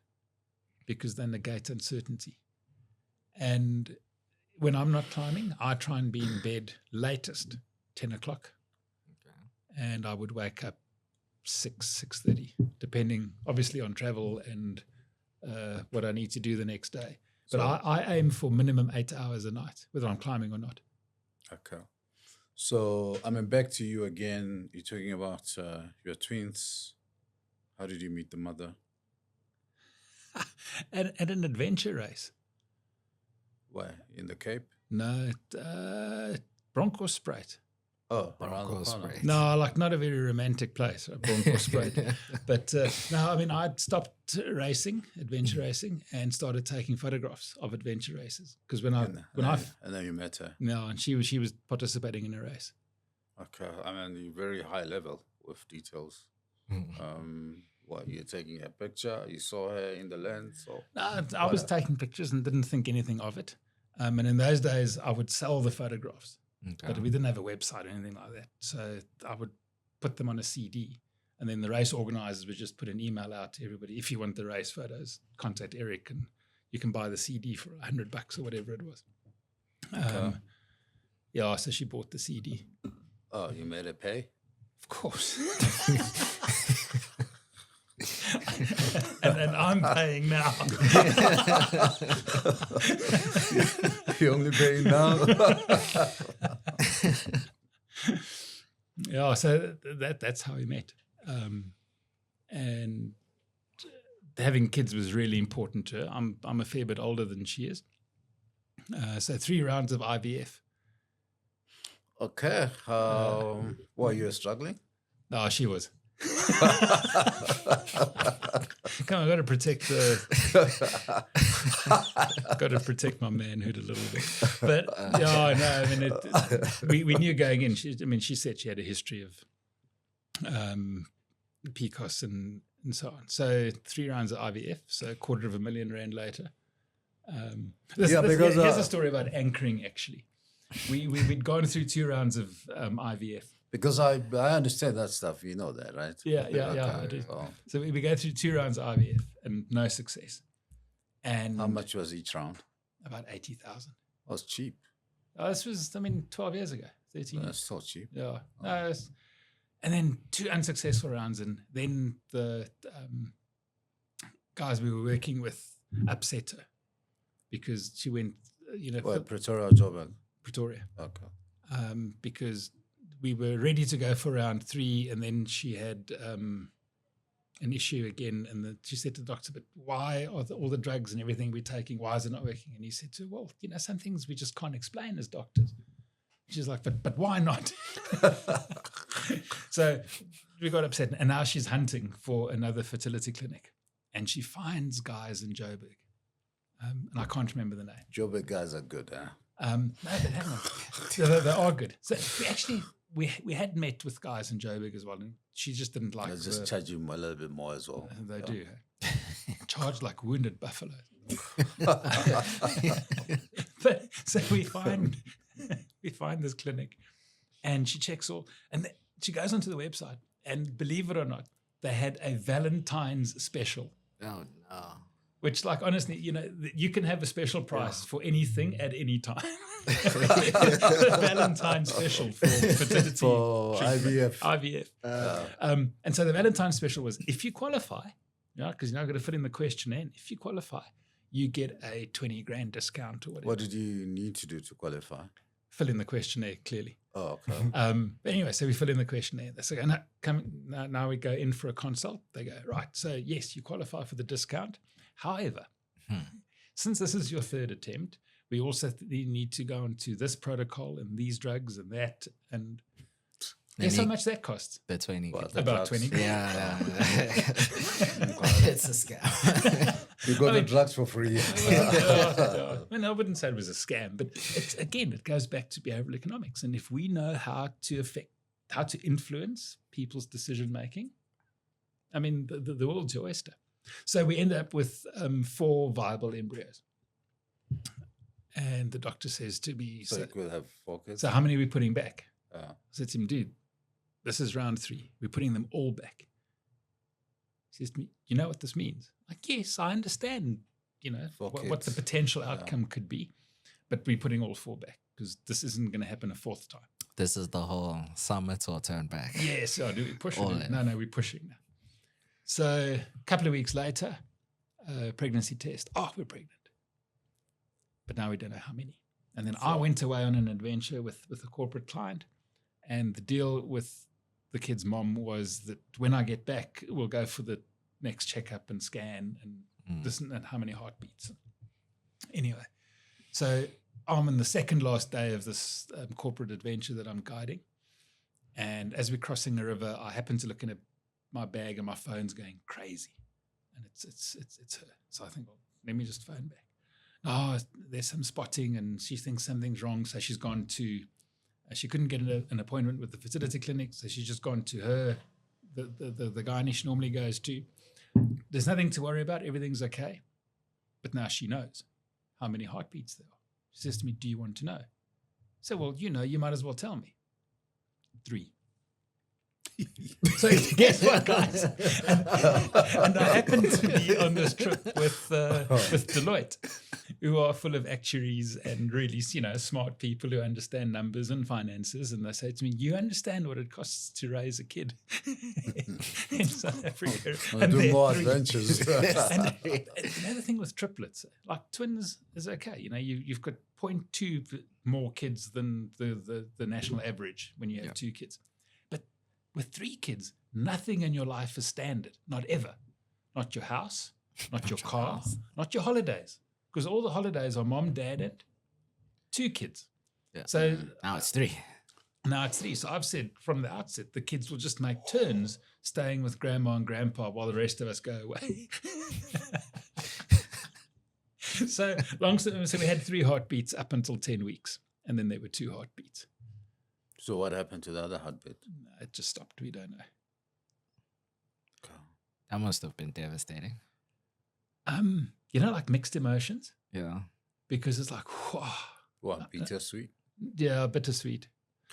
because they negate uncertainty. And when I'm not climbing, I try and be in bed latest 10 o'clock. Okay. And I would wake up 6:30, depending obviously on travel and what I need to do the next day. But I aim for minimum 8 hours a night, whether I'm climbing or not. Okay. So, back to you again. You're talking about your twins. How did you meet the mother? At an adventure race. Where? In the Cape? No, Bronkhorstspruit. Oh, around the Bronco corner. spray. No, like not a very romantic place, Bronco Spruit. But no, I mean, I'd stopped racing, adventure racing, and started taking photographs of adventure races. Because when I And then you met her. no, and she was participating in a race. Okay, I mean, you're very high level with details. What, you're taking a picture? You saw her in the lens? Or No, I was taking pictures and didn't think anything of it. And in those days, I would sell the photographs, but we didn't have a website or anything like that. So I would put them on a CD, and then the race organizers would just put an email out to everybody. If you want the race photos, contact Erik, and you can buy the CD for $100 or whatever it was. Yeah, so she bought the CD. Oh, you made her pay? Of course. and I'm paying now. You only paying now? Yeah, so that's how we met. And having kids was really important to her. I'm a fair bit older than she is. So 3 rounds of IVF. Okay. Why you were struggling? No, she was. Come on, got to protect protect my manhood a little bit. But yeah, no, I mean, we knew going in. She said she had a history of PCOS and so on. So 3 rounds of IVF. So $250,000 rand later. Here's a story about anchoring. Actually, we'd gone through 2 rounds of IVF. Because I understand that stuff. You know that, right? Yeah, I do. So we go through 2 rounds of IVF and no success. And How much was each round? About 80,000. Was cheap. This was, 12 years ago, 13 years. That's so cheap. Yeah. No, and then 2 unsuccessful rounds, and then the guys we were working with upset her because she went, Pretoria or Joburg? Pretoria. Okay. Because we were ready to go for round 3, and then she had an issue again. And she said to the doctor, but why are all the drugs and everything we're taking, why is it not working? And he said to her, well, some things we just can't explain as doctors. She's like, but why not? So we got upset. And now she's hunting for another fertility clinic. And she finds guys in Joburg. And I can't remember the name. Joburg guys are good, huh? No, but hang on. They are good. So we had met with guys in Joburg as well, and she just didn't like. They just charge you a little bit more as well. They do. Charge like wounded buffalo. But so we find this clinic, and she checks all, and she goes onto the website, and believe it or not, they had a Valentine's special. Oh no. Which, like, honestly, you can have a special price for anything at any time. Valentine's special for fertility For treatment. IVF. And so the Valentine's special was, if you qualify, because you're now going to fill in the questionnaire, and if you qualify, you get a 20 grand discount or whatever. What did you need to do to qualify? Fill in the questionnaire, clearly. Oh, okay. But anyway, so we fill in the questionnaire. They say, now we go in for a consult. They go, right, so yes, you qualify for the discount. However, since this is your 3rd attempt, we also need to go into this protocol and these drugs and that. And guess how much that costs? The 20. About 20. Yeah. It's a scam. You got the drugs for free. I wouldn't say it was a scam, but it goes back to behavioral economics. And if we know how to influence people's decision making, the world's your oyster. So we end up with 4 viable embryos. And the doctor says to me, So you could have 4 kids? So how many are we putting back? I said to him, dude, this is round 3. We're putting them all back. He says to me, you know what this means? Like, yes, I understand, what the potential outcome could be. But we're putting all 4 back because this isn't going to happen a 4th time. This is the whole summit or turn back. Yes, do we push All it? in. No, we're pushing now. So a couple of weeks later, pregnancy test. Oh, we're pregnant. But now we don't know how many. And then I went away on an adventure with a corporate client. And the deal with the kid's mom was that when I get back, we'll go for the next checkup and scan and this and how many heartbeats. Anyway, so I'm on the second last day of this corporate adventure that I'm guiding. And as we're crossing a river, I happen to look in my bag and my phone's going crazy. And it's her. So I think, well, let me just phone back. Oh, there's some spotting and she thinks something's wrong. So she's gone to, she couldn't get an appointment with the fertility clinic. So she's just gone to her, the gynae she normally goes to. There's nothing to worry about. Everything's okay. But now she knows how many heartbeats there are. She says to me, do you want to know? So, well, you might as well tell me. 3. So guess what, guys? And I happened to be on this trip with Deloitte, who are full of actuaries and really, smart people who understand numbers and finances. And they say to me, "You understand what it costs to raise a kid in South Africa?" And do more adventures. And the other thing with triplets, like twins, is okay. You've got 0.2 more kids than the national average when you have 2 kids. With 3 kids, nothing in your life is standard, not ever. Not your house, not your car, not your holidays. Because all the holidays are mom, dad, and 2 kids. Yeah. So now it's 3. Now it's 3. So I've said from the outset, the kids will just make turns staying with grandma and grandpa while the rest of us go away. So we had 3 heartbeats up until 10 weeks. And then there were 2 heartbeats. So what happened to the other heartbeat? It just stopped. We don't know. That must have been devastating. Like mixed emotions. Yeah. Because it's like, whoa. What, bittersweet? Yeah, bittersweet.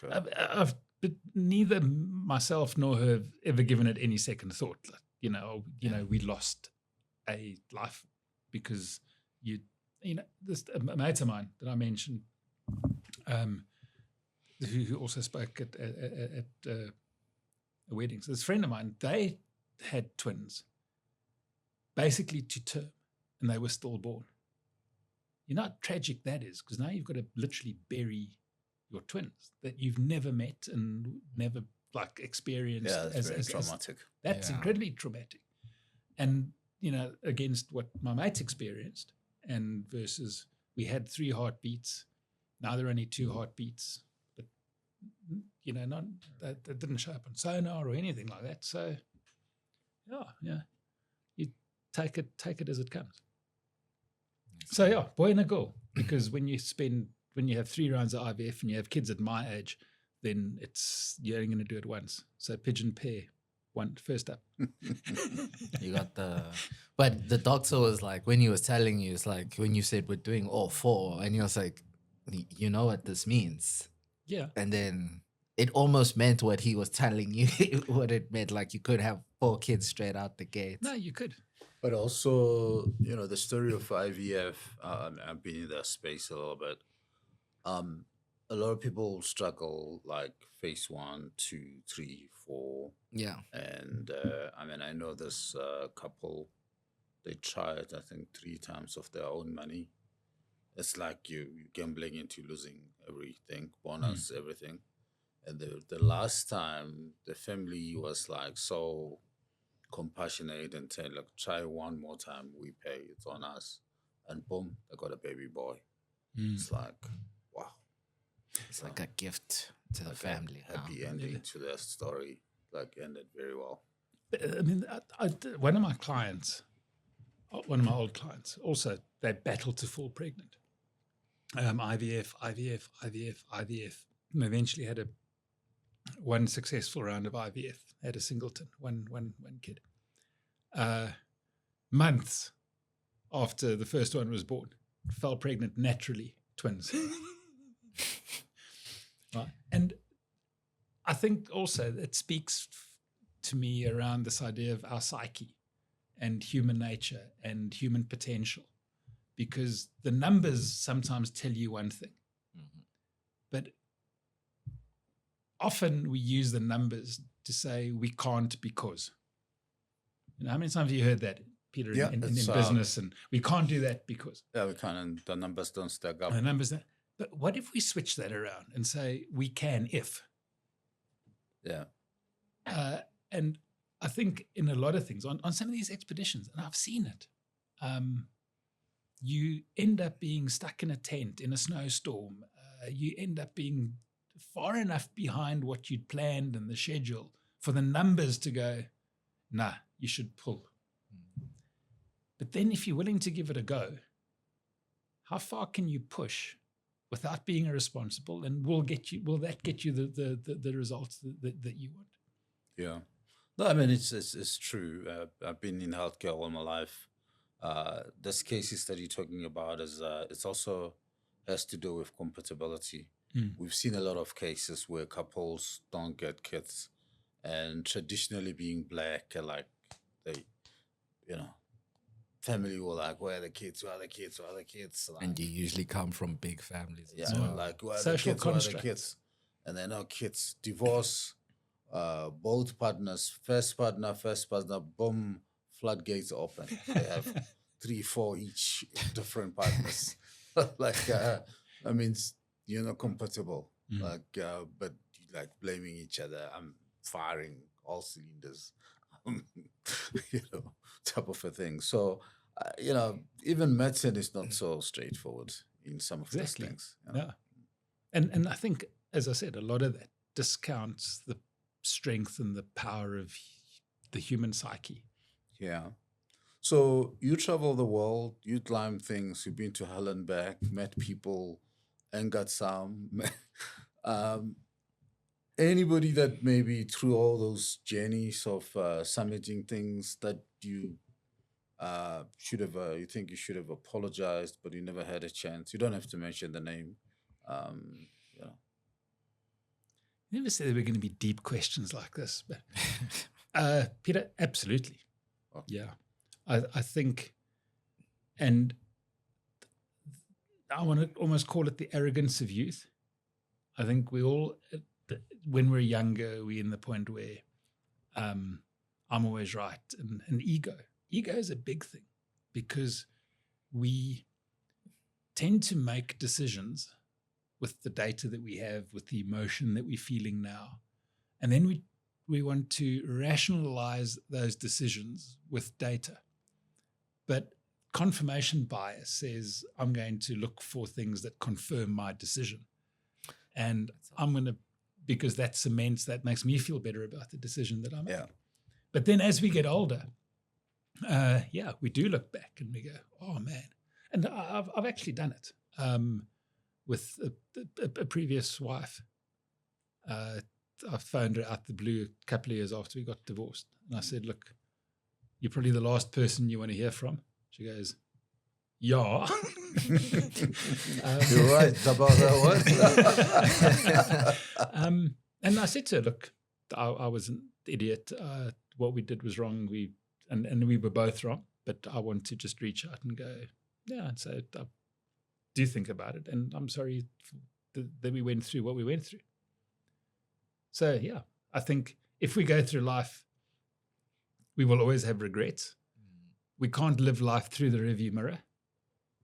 Okay. But neither myself nor her have ever given it any second thought. We lost a life because this a mate of mine that I mentioned, who also spoke at a wedding. So this friend of mine, they had twins, basically to term, and they were stillborn. You know how tragic that is, because now you've got to literally bury your twins that you've never met and never experienced. Yeah, that's very traumatic. That's incredibly traumatic. And, against what my mates experienced and versus we had 3 heartbeats. Now there are only 2 heartbeats. Not that didn't show up on sonar or anything like that. So, you take it as it comes. So boy and a girl, because when you have 3 rounds of IVF and you have kids at my age, then you're only going to do it once. So pigeon pair, first up. You got but the doctor was like, when he was telling you, it's like when you said we're doing all 4, and he was like, you know what this means. Yeah. And then it almost meant what he was telling you, what it meant, like you could have 4 kids straight out the gate. No, you could. But also, the story of IVF, I've been in that space a little bit. A lot of people struggle like phase 1, 2, 3, 4. Yeah. And I know this couple, they tried, I think, 3 times of their own money. It's like you gambling into losing everything, bonus, everything. And the last time, the family was like so compassionate and said, look, try one more time, we pay, it's on us. And boom, they got a baby boy. It's like, wow. It's like a gift to the family. Happy ending to their story, ended very well. I mean, one of my clients, one of my old clients, also, they battled to fall pregnant. IVF, and eventually had one successful round of IVF, had a singleton, one kid. Months after the first one was born, fell pregnant naturally, twins. Right? And I think also it speaks to me around this idea of our psyche and human nature and human potential, because the numbers sometimes tell you one thing, but often we use the numbers to say we can't because. How many times have you heard that, Peter, in business? And we can't do that because. Yeah, we can't, and the numbers don't stack up. The numbers don't. But what if we switch that around and say we can if? Yeah. And I think in a lot of things, on some of these expeditions, and I've seen it, you end up being stuck in a tent in a snowstorm. You end up being far enough behind what you'd planned and the schedule for the numbers to go, nah, you should pull. But then if you're willing to give it a go, how far can you push without being irresponsible? And will that get you the results that you want? Yeah. No, I mean, it's true. I've been in healthcare all my life. This cases that you're talking about it's also has to do with compatibility. We've seen a lot of cases where couples don't get kids, and traditionally being black, like they, family will like, where are the kids? Where are the kids? Where are the kids? Like, And you usually come from big families. yeah, As well. like where are the Social kids? Where are the constructs. kids? And they're no kids. Divorce. Both partners, first partner, boom, floodgates open. They have 3-4 each different partners. I mean, you're not compatible. But you like blaming each other. I'm firing all cylinders, type of a thing. So, even medicine is not so straightforward in some of these things. Yeah. And I think, as I said, a lot of that discounts the strength and the power of the human psyche. Yeah. So you travel the world, you climb things, you've been to hell and back, met people, and got some. Anybody that maybe through all those journeys of summiting things that you you think you should have apologized, but you never had a chance. You don't have to mention the name. You never said there were going to be deep questions like this, but Peter, absolutely. Okay. Yeah. I think, and I want to almost call it the arrogance of youth. I think we all, when we're younger, we're in the point where I'm always right, and ego. Ego is a big thing because we tend to make decisions with the data that we have, with the emotion that we're feeling now. And then we want to rationalize those decisions with data. But confirmation bias says, I'm going to look for things that confirm my decision. And I'm going to, because that cements, that makes me feel better about the decision that I'm making. But then as we get older, we do look back and we go, oh man. And I've actually done it. With a previous wife. I phoned her out the blue a couple of years after we got divorced. And I said, look, you're probably the last person you want to hear from. She goes, yeah. You're right about that one. And I said to her, look, I was an idiot. What we did was wrong. And we were both wrong. But I want to just reach out and go, yeah, and say, do think about it, and I'm sorry that we went through what we went through. So yeah, I think if we go through life, we will always have regrets. We can't live life through the rearview mirror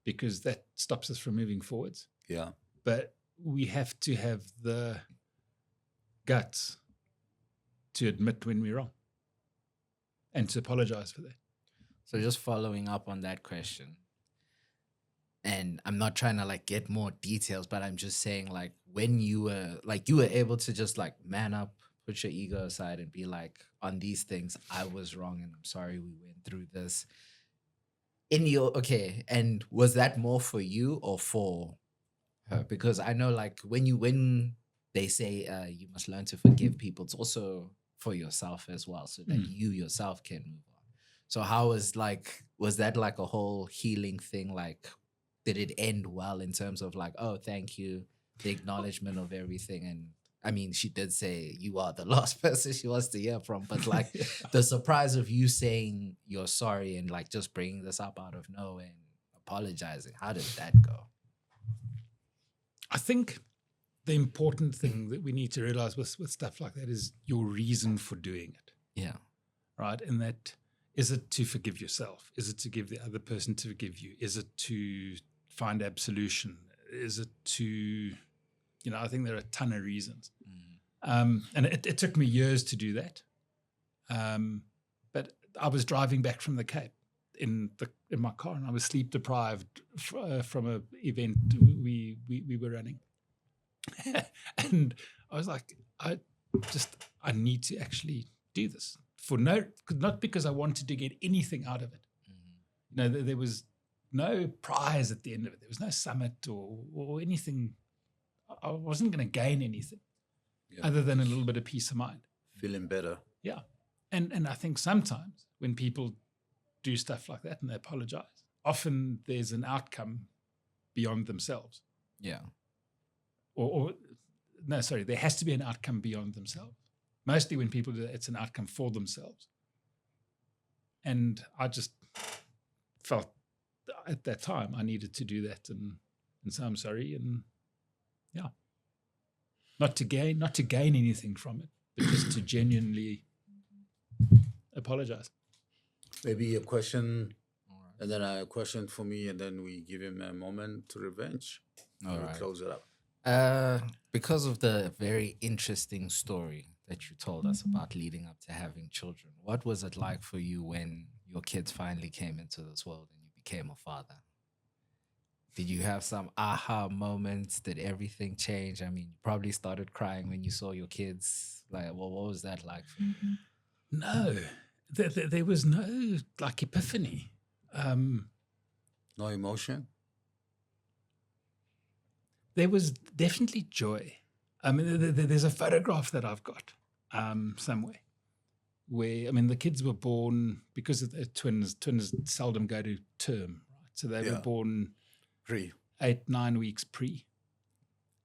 because that stops us from moving forwards. Yeah. But we have to have the guts to admit when we're wrong and to apologize for that. So just following up on that question, and I'm not trying to like get more details, but I'm just saying like when you were able to just like man up, put your ego aside and be like, on these things, I was wrong and I'm sorry we went through this. And was that more for you or for her? Because I know like when they say you must learn to forgive people, it's also for yourself as well, so that you yourself can move on. So how was that like a whole healing thing? Like, did it end well in terms of like, oh, thank you, the acknowledgement of everything? And I mean, she did say you are the last person she wants to hear from, but like the surprise of you saying you're sorry and like just bringing this up out of nowhere and apologizing, how did that go? I think the important thing that we need to realize with stuff like that is your reason for doing it. Yeah. Right. And that, is it to forgive yourself? Is it to give the other person to forgive you? Is it to find absolution? Is it to, I think there are a ton of reasons. And it took me years to do that. But I was driving back from the Cape in my car, and I was sleep deprived from an event we were running. And I was like, I need to actually do this not because I wanted to get anything out of it. You know, there was no prize at the end of it. There was no summit or anything. I wasn't going to gain anything other than a little bit of peace of mind. Feeling better. Yeah. And I think sometimes when people do stuff like that and they apologize, often there's an outcome beyond themselves. Yeah. There has to be an outcome beyond themselves. Mostly when people do that, it's an outcome for themselves. And I just felt at that time I needed to do that. And so I'm sorry. And yeah, not to gain anything from it, but just to genuinely apologize. Maybe a question, and then a question for me, and then we give him a moment to revenge. All and right. we close it up. Because of the very interesting story that you told us about leading up to having children, what was it like for you when your kids finally came into this world and you became a father? Did you have some aha moments? Did everything change? I mean, you probably started crying when you saw your kids. Like, well, what was that like for you? No, there was no like epiphany. No emotion? There was definitely joy. I mean, there's a photograph that I've got somewhere where, I mean, the kids were born because of the twins. Twins seldom go to term, right? So they were born 8-9 weeks pre.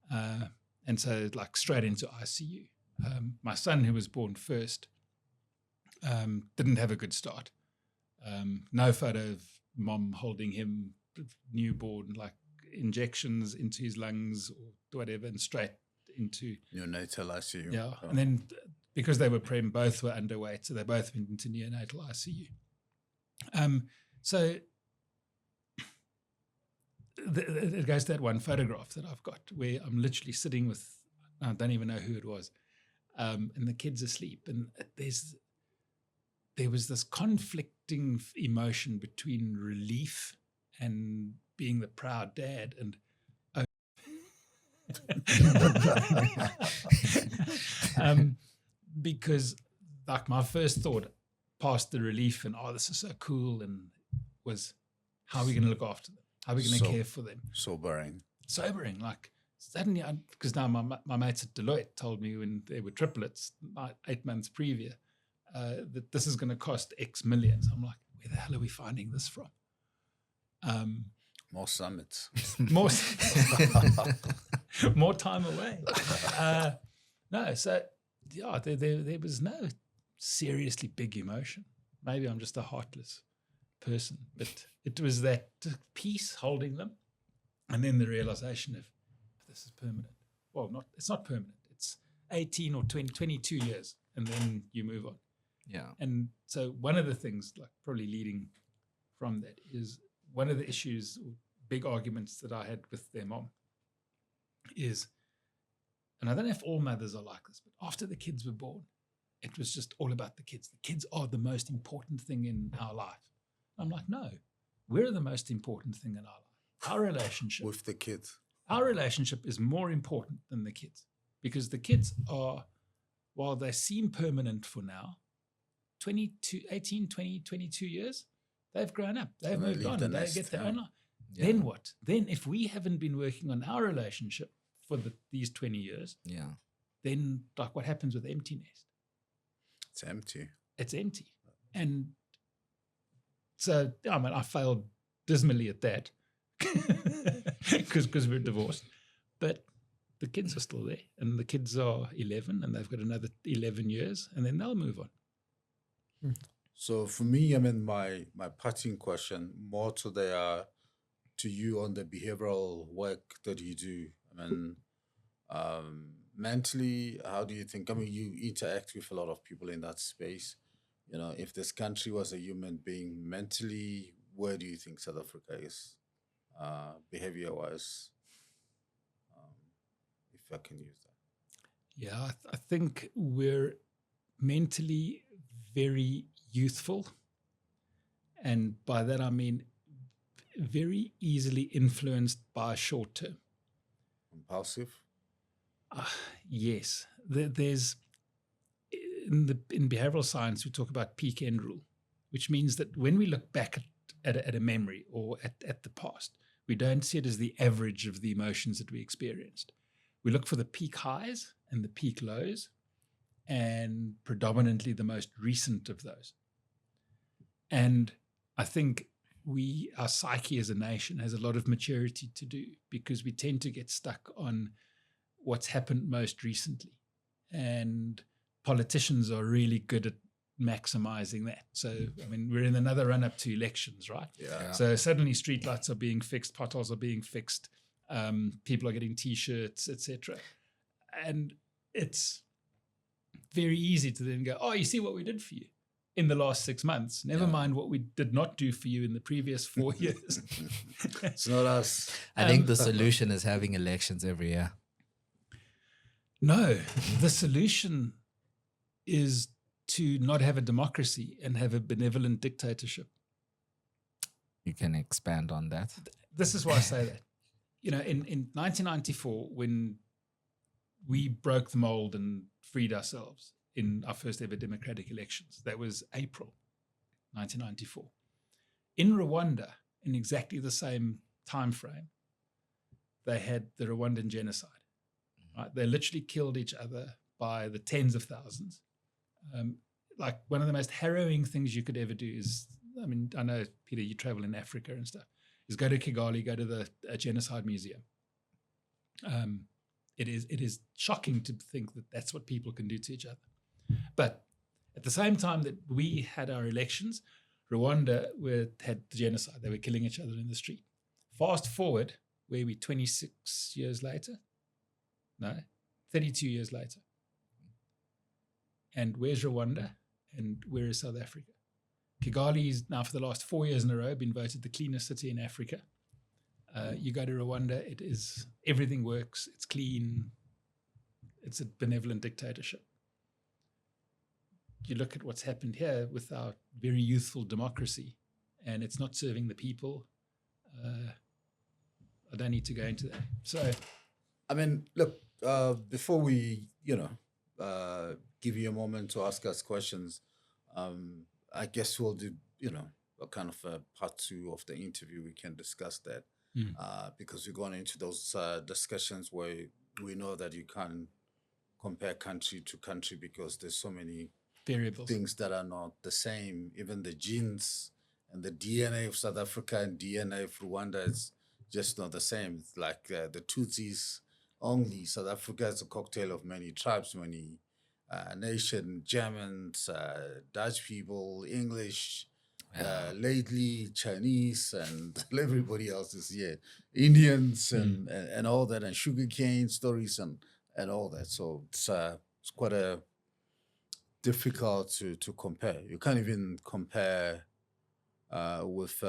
And so like straight into ICU. My son, who was born first, didn't have a good start. No photo of mom holding him newborn, like injections into his lungs or whatever, and straight into neonatal ICU. Yeah, and then because they were prem, both were underweight, so they both went into neonatal ICU. So it goes to that one photograph that I've got where I'm literally sitting with, I don't even know who it was, and the kid's asleep, and there was this conflicting emotion between relief and being the proud dad, and because like my first thought past the relief and this is so cool, and was how are we going to look after them? How are we going to care for them? Sobering. Like suddenly, because now my mates at Deloitte told me when they were triplets 8 months previous that this is going to cost X millions. I'm like, where the hell are we finding this from? More summits. More time away. No, so yeah, there was no seriously big emotion. Maybe I'm just a heartless person, but it was that peace holding them, and then the realization of this is permanent. Well, it's not permanent. It's 18 or 20, 22 years, and then you move on. Yeah. And so one of the things, like probably leading from that, is one of the issues, big arguments that I had with their mom is, and I don't know if all mothers are like this, but after the kids were born, it was just all about the kids. The kids are the most important thing in our life. I'm like, no, we're the most important thing in our life. Our relationship with the kids. Our relationship is more important than the kids, because the kids are, while they seem permanent for now, 18, 20, 22 years, they've grown up. They've moved on. They get their own life. Yeah. Then what? Then if we haven't been working on our relationship for these 20 years, then like what happens with empty nest? It's empty. It's empty. And so, I mean, I failed dismally at that because we're divorced. But the kids are still there, and the kids are 11, and they've got another 11 years, and then they'll move on. So for me, I mean, my parting question more to you on the behavioral work that you do. I mean, mentally, how do you think? I mean, you interact with a lot of people in that space. You know, if this country was a human being, mentally, where do you think South Africa is, behavior-wise? If I can use that. Yeah, I think we're mentally very youthful. And by that, I mean very easily influenced by short term. Impulsive? Yes, there's in behavioral science we talk about peak end rule, which means that when we look back at a memory or at the past, we don't see it as the average of the emotions that we experienced. We look for the peak highs and the peak lows, and predominantly the most recent of those. And I think our psyche as a nation has a lot of maturity to do, because we tend to get stuck on what's happened most recently. And politicians are really good at maximizing that. So, I mean, we're in another run up to elections, right? Yeah. So suddenly streetlights are being fixed, potholes are being fixed, people are getting T-shirts, etc. And it's very easy to then go, oh, you see what we did for you in the last 6 months. Never mind what we did not do for you in the previous 4 years. It's not us. I think the solution is having elections every year. No, the solution is to not have a democracy and have a benevolent dictatorship. You can expand on that. This is why I say that. You know, in 1994, when we broke the mold and freed ourselves in our first ever democratic elections, that was April 1994. In Rwanda, in exactly the same time frame, they had the Rwandan genocide. Right? They literally killed each other by the tens of thousands. Like one of the most harrowing things you could ever do is, I mean, I know, Peter, you travel in Africa and stuff, is go to Kigali, go to the Genocide Museum. It is shocking to think that that's what people can do to each other. But at the same time that we had our elections, Rwanda had the genocide. They were killing each other in the street. Fast forward, where we 26 years later? No, 32 years later. And where's Rwanda? And where is South Africa? Kigali is now, for the last 4 years in a row, been voted the cleanest city in Africa. You go to Rwanda, it is, everything works, it's clean, it's a benevolent dictatorship. You look at what's happened here with our very youthful democracy, and it's not serving the people. I don't need to go into that. So, I mean, look, before we, give you a moment to ask us questions, I guess we'll do, a kind of a part 2 of the interview. We can discuss that because we're going into those discussions where we know that you can't compare country to country because there's so many variables, things that are not the same. Even the genes and the DNA of South Africa and DNA of Rwanda is just not the same. It's like the Tutsis only. South Africa is a cocktail of many tribes, many nation, Germans, Dutch people, English, lately Chinese, and everybody else is here, Indians and all that, and sugarcane stories and all that. So it's quite a difficult to compare. You can't even compare with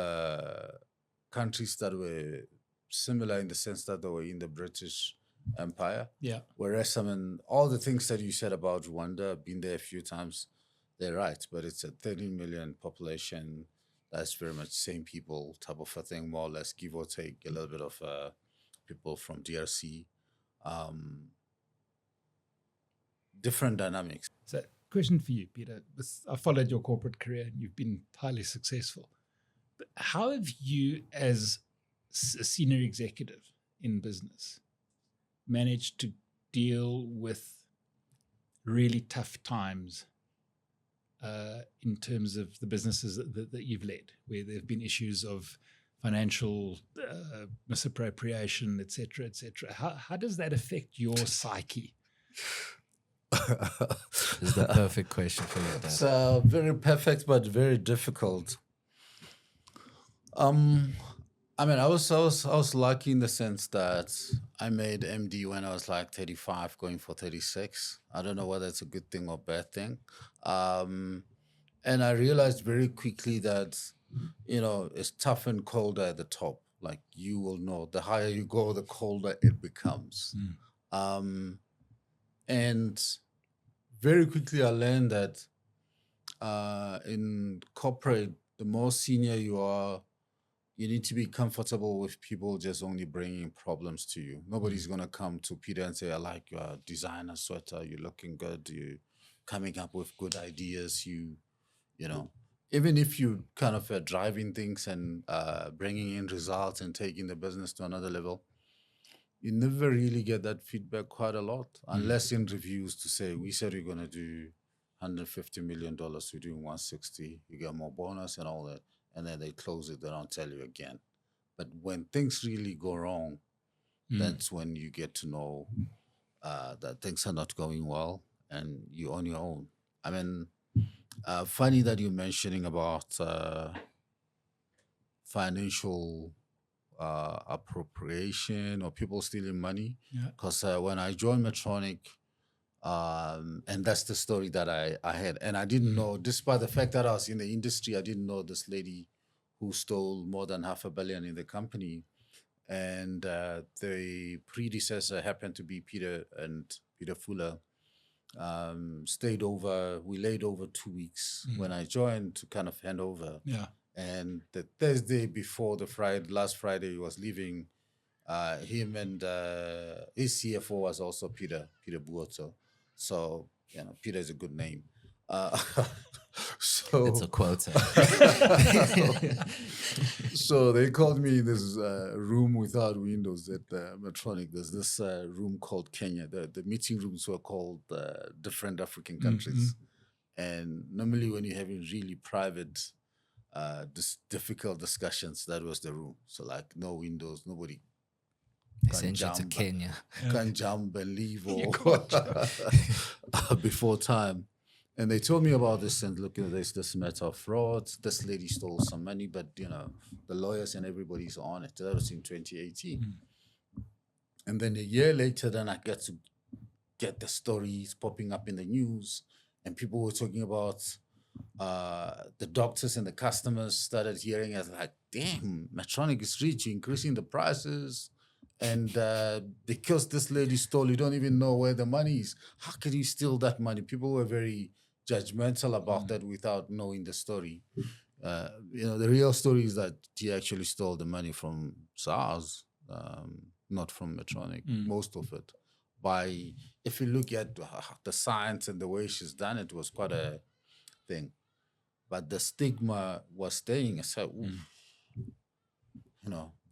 countries that were similar in the sense that they were in the British Empire. Yeah. Whereas, I mean, all the things that you said about Rwanda, I've been there a few times, they're right. But it's a 13 million population. That's very much same people type of a thing, more or less, give or take a little bit of people from DRC. Different dynamics. So, question for you, Peter. I followed your corporate career and you've been highly successful. But how have you, as a senior executive in business, managed to deal with really tough times in terms of the businesses that you've led, where there have been issues of financial misappropriation, et cetera, et cetera? How does that affect your psyche? This is the perfect question for you, Dad. It's very perfect, but very difficult. I mean, I was lucky in the sense that I made MD when I was like 35, going for 36. I don't know whether it's a good thing or bad thing. And I realized very quickly that, it's tough and colder at the top. Like you will know, the higher you go, the colder it becomes. And very quickly I learned that in corporate, the more senior you are, you need to be comfortable with people just only bringing problems to you. Nobody's gonna come to Peter and say, "I like your designer sweater. You're looking good. You coming up with good ideas. You know." Even if you kind of driving things and bringing in results and taking the business to another level, you never really get that feedback quite a lot, unless in reviews to say, we said we're going to do $150 million, we're doing 160, you get more bonus and all that. And then they close it, they don't tell you again. But when things really go wrong, that's when you get to know that things are not going well and you're on your own. I mean, funny that you're mentioning about financial appropriation or people stealing money. Yeah. Because when I joined Medtronic, and that's the story that I had. And I didn't know, despite the fact that I was in the industry, I didn't know this lady who stole more than $500 million in the company. And the predecessor happened to be Peter Fuller. Stayed over, we laid over 2 weeks when I joined to kind of hand over. Yeah. And the Thursday before last Friday, he was leaving. Him and his CFO was also Peter Buoto. So, Peter is a good name. So It's a quota. so they called me in this room without windows at Medtronic. There's this room called Kenya. The meeting rooms were called different African countries. And normally when you're having really private, difficult discussions, that was the room. So like no windows, nobody They sent you to Kenya. can jump and leave before time. And they told me about this and look, there's this matter of fraud. This lady stole some money, but the lawyers and everybody's on it. That was in 2018. And then a year later, then I get to get the stories popping up in the news, and people were talking about the doctors and the customers started hearing as like, damn, Medtronic is rich, increasing the prices. And because this lady stole, you don't even know where the money is. How can you steal that money? People were very judgmental about that without knowing the story. The real story is that he actually stole the money from SARS, not from Medtronic, most of it. If you look at the science and the way she's done it, was quite a thing. But the stigma was staying. I said,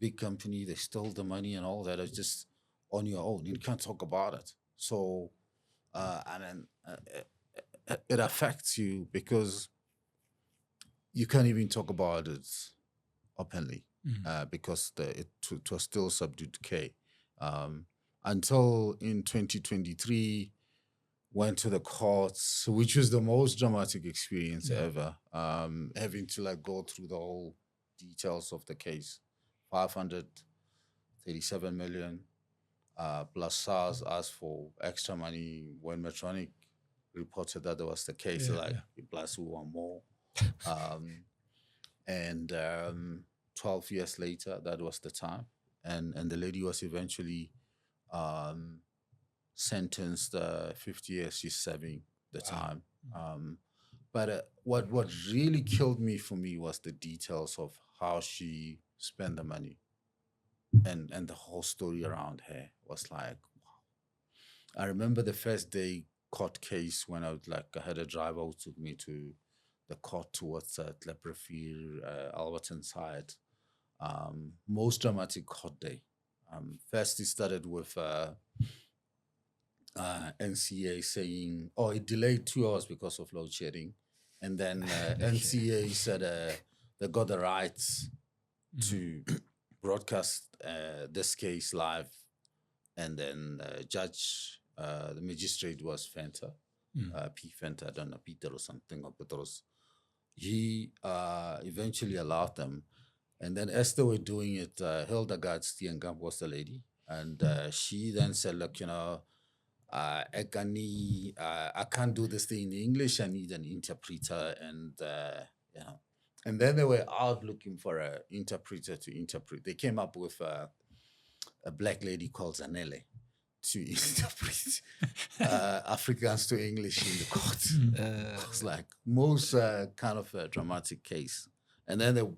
big company, they stole the money and all that. It's just on your own. You can't talk about it. So, it affects you because you can't even talk about it openly because it was still subject to decay. Until in 2023, went to the courts, which was the most dramatic experience ever, having to go through the whole details of the case. 537 million, plus SARS asked for extra money when Medtronic reported that there was the case, plus we want more. And 12 years later, that was the time. And the lady was eventually sentenced 50 years. She's serving the time. But what really killed me for me was the details of how she spent the money. And the whole story around her was like, wow. I remember the first day court case when I had a driver who took me to the court towards Leprefield, Alberton side. Most dramatic court day. First, it started with NCA saying, it delayed 2 hours because of load shedding. And then NCA said they got the rights to broadcast this case live. And then the magistrate was Fenta, P. Fenta, I don't know, Peter or something, or Petros. He eventually allowed them. And then as they were doing it, Hildegard Steenkamp was the lady. And she then said, look, I can't do this thing in English. I need an interpreter. And, and then they were out looking for an interpreter to interpret. They came up with a black lady called Zanele to interpret Afrikaans to English in the court. It's like most kind of a dramatic case. And then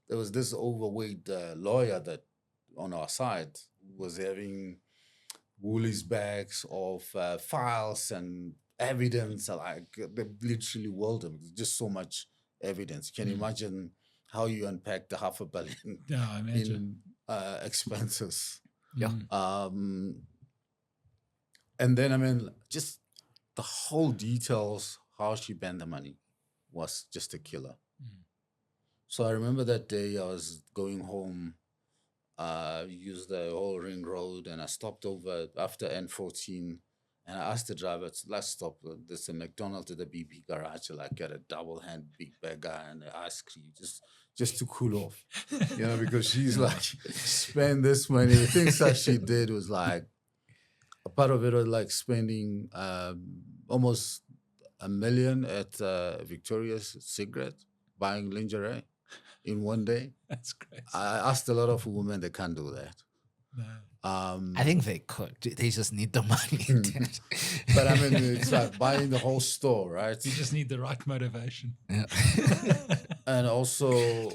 there was this overweight lawyer that on our side was having Woolies bags of files and evidence. Like they literally walled them. There's just so much evidence. Can you imagine how you unpack the $500 million Yeah, I imagine. in expenses? Yeah. And then, I mean, just the whole details, how she banned the money was just a killer. So I remember that day I was going home, used the whole ring road, and I stopped over after N14, and I asked the driver, let's stop. There's a McDonald's at the BP garage, like get a double hand Big Burger and an ice cream, just to cool off, because she's like, spend this money. The things that she did was like, a part of it was like spending almost $1 million at Victoria's Secret, buying lingerie in one day. That's crazy. I asked a lot of women, they can't do that. No. I think they could. They just need the money. But I mean, it's like buying the whole store, right? You just need the right motivation. Yeah. And also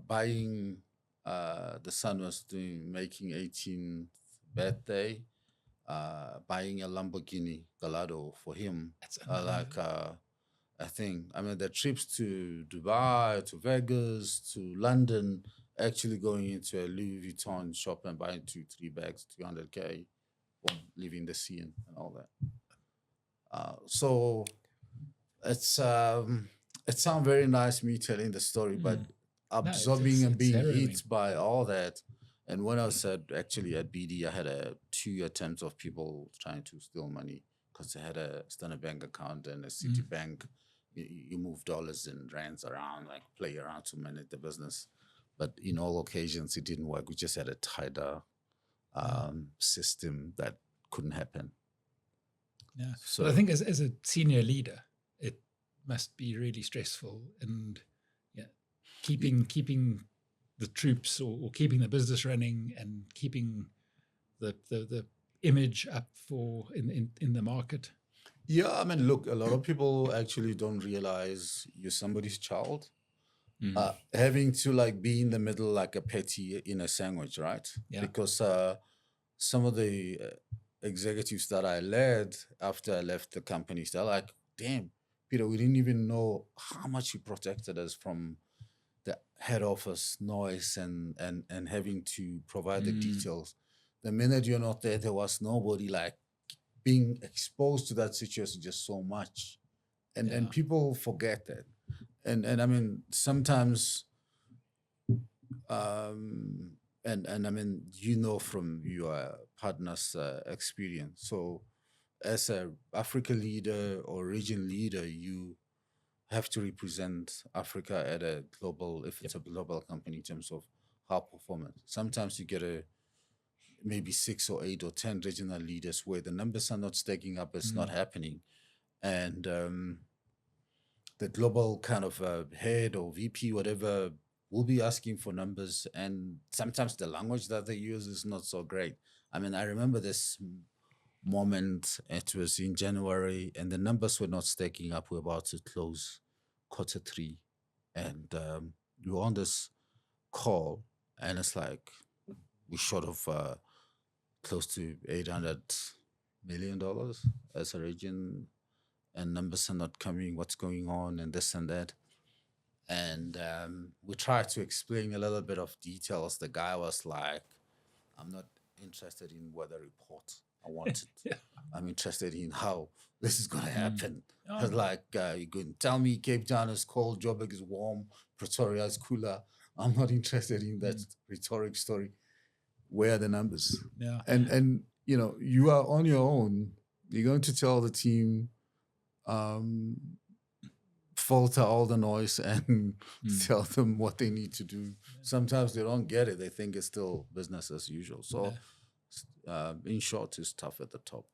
buying, the son was making 18th birthday, buying a Lamborghini Gallardo for him. That's I think, I mean, the trips to Dubai, to Vegas, to London, actually going into a Louis Vuitton shop and buying 2-3 bags, 300K, leaving the scene and all that. So it sounds very nice, me telling the story, but absorbing and being hit by all that. And when I was actually at BD, I had 2 attempts of people trying to steal money because they had a Standard Bank account and a Citibank. You move dollars and rands around, like play around to manage the business. But in all occasions, it didn't work. We just had a tighter system that couldn't happen. Yeah. So But I think as a senior leader, it must be really stressful and keeping the troops or keeping the business running and keeping the image up for in the market. Yeah, I mean, look, a lot of people actually don't realize you're somebody's child. Having to like be in the middle like a patty in a sandwich, right? Yeah. Because some of the executives that I led after I left the companies, they're like, damn, Peter, we didn't even know how much you protected us from the head office noise and having to provide the details. The minute you're not there, there was nobody like being exposed to that situation just so much. And people forget that. And I mean, sometimes, and I mean, from your partner's experience. So as a Africa leader or region leader, you have to represent Africa at a global, if it's a global company in terms of how performance. Sometimes you get maybe 6 or 8 or 10 regional leaders where the numbers are not stacking up, it's not happening. And the global kind of head or VP, whatever, will be asking for numbers. And sometimes the language that they use is not so great. I mean, I remember this moment, it was in January, and the numbers were not stacking up. We're about to close Q3. And we were on this call, and it's like, we're short of close to $800 million as a region, and numbers are not coming, what's going on, and this and that. And we tried to explain a little bit of details. The guy was like, I'm not interested in weather report. I want it. I'm interested in how this is going to happen. I was like, you couldn't tell me Cape Town is cold, Joburg is warm, Pretoria is cooler. I'm not interested in that rhetoric story. Where are the numbers? Yeah. And you are on your own. You're going to tell the team, filter all the noise and tell them what they need to do. Sometimes they don't get it. They think it's still business as usual. So in short, it's tough at the top.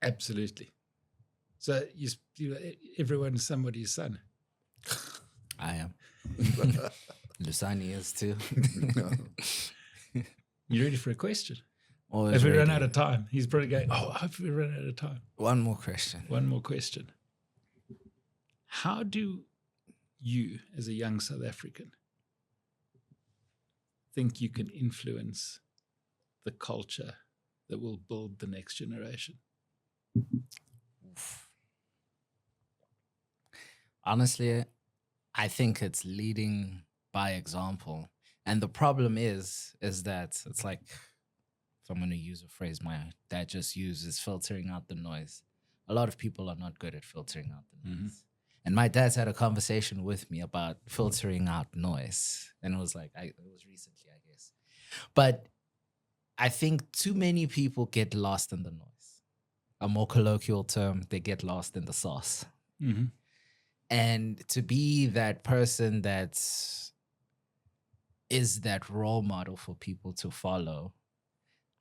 Absolutely. So everyone's somebody's son. I am. Lusani is too. You ready for a question? Always If we run ready. out of time, he's probably going, I hope we run out of time. One more question. One more question. How do you, as a young South African, think you can influence the culture that will build the next generation? Honestly, I think it's leading by example. And the problem is that it's like, if I'm going to use a phrase my dad just used, is filtering out the noise. A lot of people are not good at filtering out the noise. And my dad's had a conversation with me about filtering out noise. And it was like, it was recently, I guess. But I think too many people get lost in the noise. A more colloquial term, they get lost in the sauce. Mm-hmm. And to be that person that is that role model for people to follow,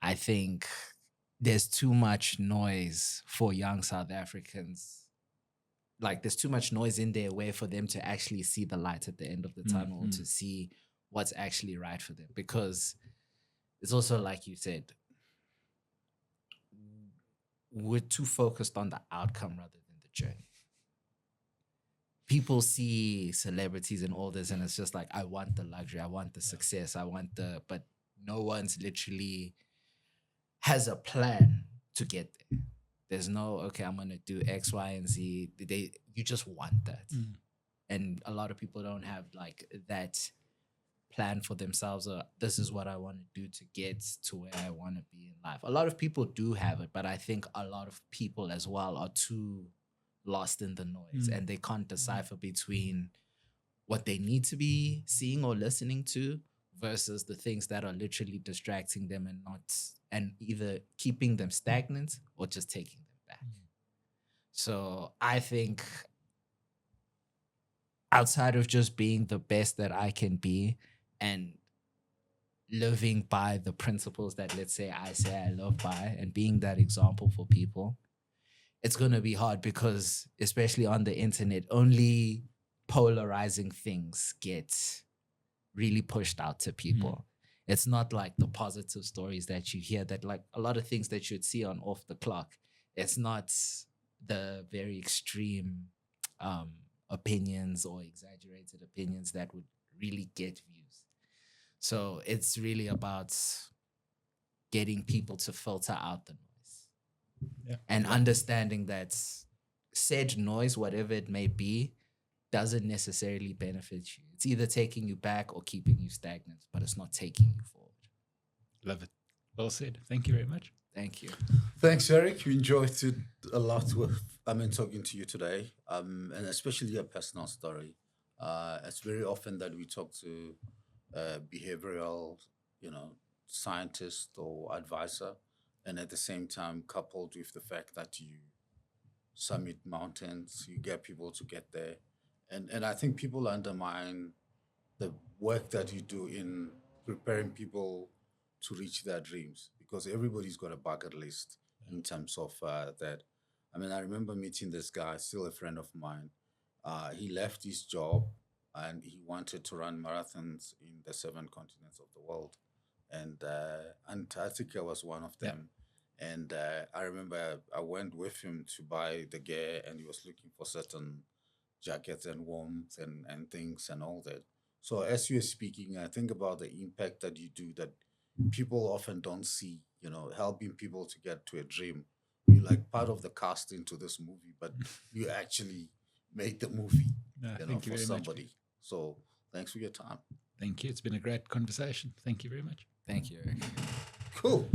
I think there's too much noise for young South Africans. Like, there's too much noise in their way for them to actually see the light at the end of the tunnel, to see what's actually right for them. Because it's also, like you said, we're too focused on the outcome rather than the journey. People see celebrities and all this, and it's just like, I want the luxury, I want the success, but no one's literally has a plan to get there. There's no, okay, I'm going to do X, Y, and Z. You just want that. And a lot of people don't have like that plan for themselves, or this is what I want to do to get to where I want to be in life. A lot of people do have it, but I think a lot of people as well are too lost in the noise, and they can't decipher between what they need to be seeing or listening to versus the things that are literally distracting them and either keeping them stagnant or just taking them back. So I think outside of just being the best that I can be and living by the principles that, let's say, I say I live by, and being that example for people, it's going to be hard because, especially on the internet, only polarizing things get really pushed out to people. It's not like the positive stories that you hear, that like a lot of things that you'd see on Off the Clock. It's not the very extreme opinions or exaggerated opinions that would really get views. So it's really about getting people to filter out the noise. And understanding that said noise, whatever it may be, doesn't necessarily benefit you. It's either taking you back or keeping you stagnant, but it's not taking you forward. Love it. Well said. Thank you very much. Thank you. Thanks, Eric. We enjoyed it a lot talking to you today, and especially your personal story. It's very often that we talk to behavioral, scientist or advisor, and at the same time, coupled with the fact that you summit mountains, you get people to get there, and I think people undermine the work that you do in preparing people to reach their dreams, because everybody's got a bucket list in terms of that. I mean, I remember meeting this guy, still a friend of mine. He left his job and he wanted to run marathons in the 7 continents of the world. And Antarctica was one of them. And I remember I went with him to buy the gear, and he was looking for certain jackets and warmth and things and all that. So as you're speaking, I think about the impact that you do that people often don't see, helping people to get to a dream. You're like part of the casting to this movie, but you actually made the movie, Thank you for very somebody. much. So thanks for your time. Thank you. It's been a great conversation. Thank you very much. Thank you, Eric. Cool.